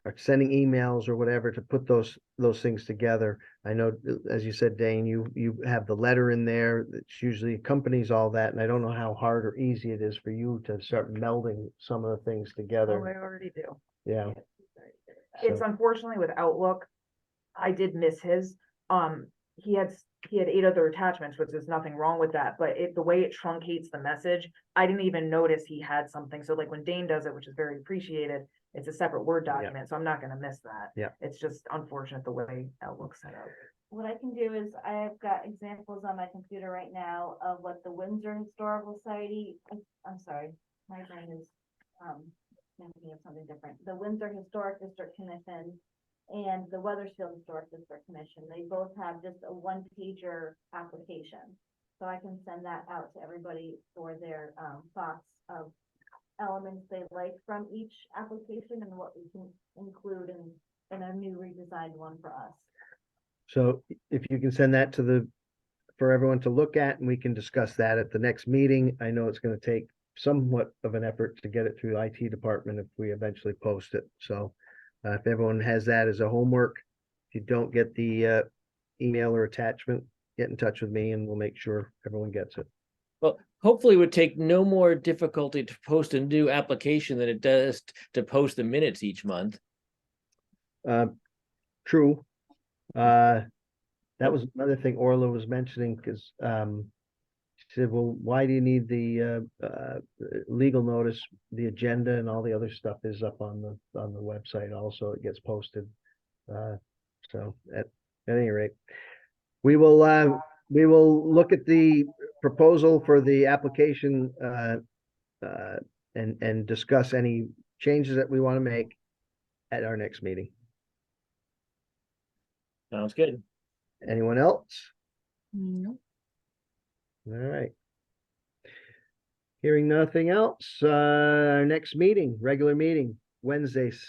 are sending emails or whatever, to put those things together. I know, as you said, Dane, you have the letter in there that usually accompanies all that, and I don't know how hard or easy it is for you to start melding some of the things Oh, together. I already do. Yeah. It's So- unfortunately with Outlook, I did miss his. He had 8 other attachments, which there's nothing wrong with that, but the way it truncates the message, I didn't even notice he had something. So like when Dane does it, which is very appreciated, It's a separate Word Yeah. document, so I'm not gonna miss that. Yeah. It's just unfortunate the way Outlook's set up. What I can do is I've got examples on my computer right now of what the Windsor Historical Society, I'm sorry, my brain is, thinking of something different. The Windsor Historic District Commission and the Weathersfield Historic District Commission, they both have just a one-pager application. So I can send that out to everybody for their, thoughts of elements they like from each application and what we can include in a new redesigned one for us. So if you can send that for everyone to look at, and we can discuss that at the next meeting. I know it's gonna take somewhat of an effort to get it through the IT department if we eventually post it. So if everyone has that as a homework, if you don't get the email or attachment, get in touch with me and we'll make sure everyone gets it. Well, hopefully it would take no more difficulty to post a new application than it does to post the minutes each month. True. That was another thing Orla was mentioning, because she said, well, why do you need the legal notice? The agenda and all the other stuff is up on the website also. It gets posted. So at any rate, we will look at the proposal for the application and discuss any changes that we want to make at our next meeting. Sounds good. Anyone else? Nope. All right. Hearing nothing else, our next meeting, regular meeting, Wednesdays.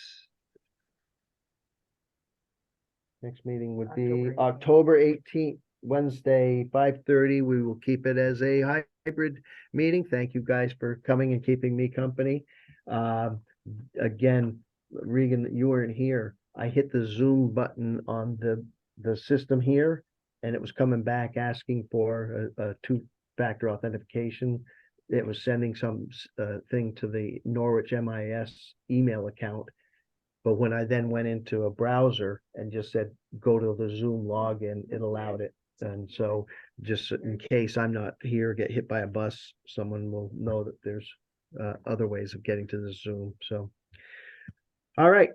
Next meeting would be October 18th, Wednesday, 5:30. We will keep it as a hybrid meeting. Thank you guys for coming and keeping me company. Again, Regan, you weren't here. I hit the Zoom button on the system here, and it was coming back asking for a two-factor authentication. It was sending some thing to the Norwich MIS email account. But when I then went into a browser and just said, go to the Zoom login, it allowed it. And so just in case I'm not here, get hit by a bus, someone will know that there's other ways of getting to the Zoom. So, all right.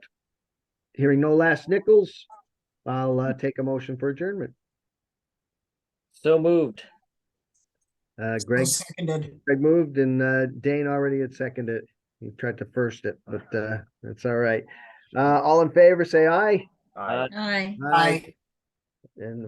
Hearing no last nickels, I'll take a motion for adjournment. So moved. Greg Seconded. moved, and Dane already had seconded it. He tried to first it, but that's all right. All in favor, say aye. Aye. Aye. Aye. And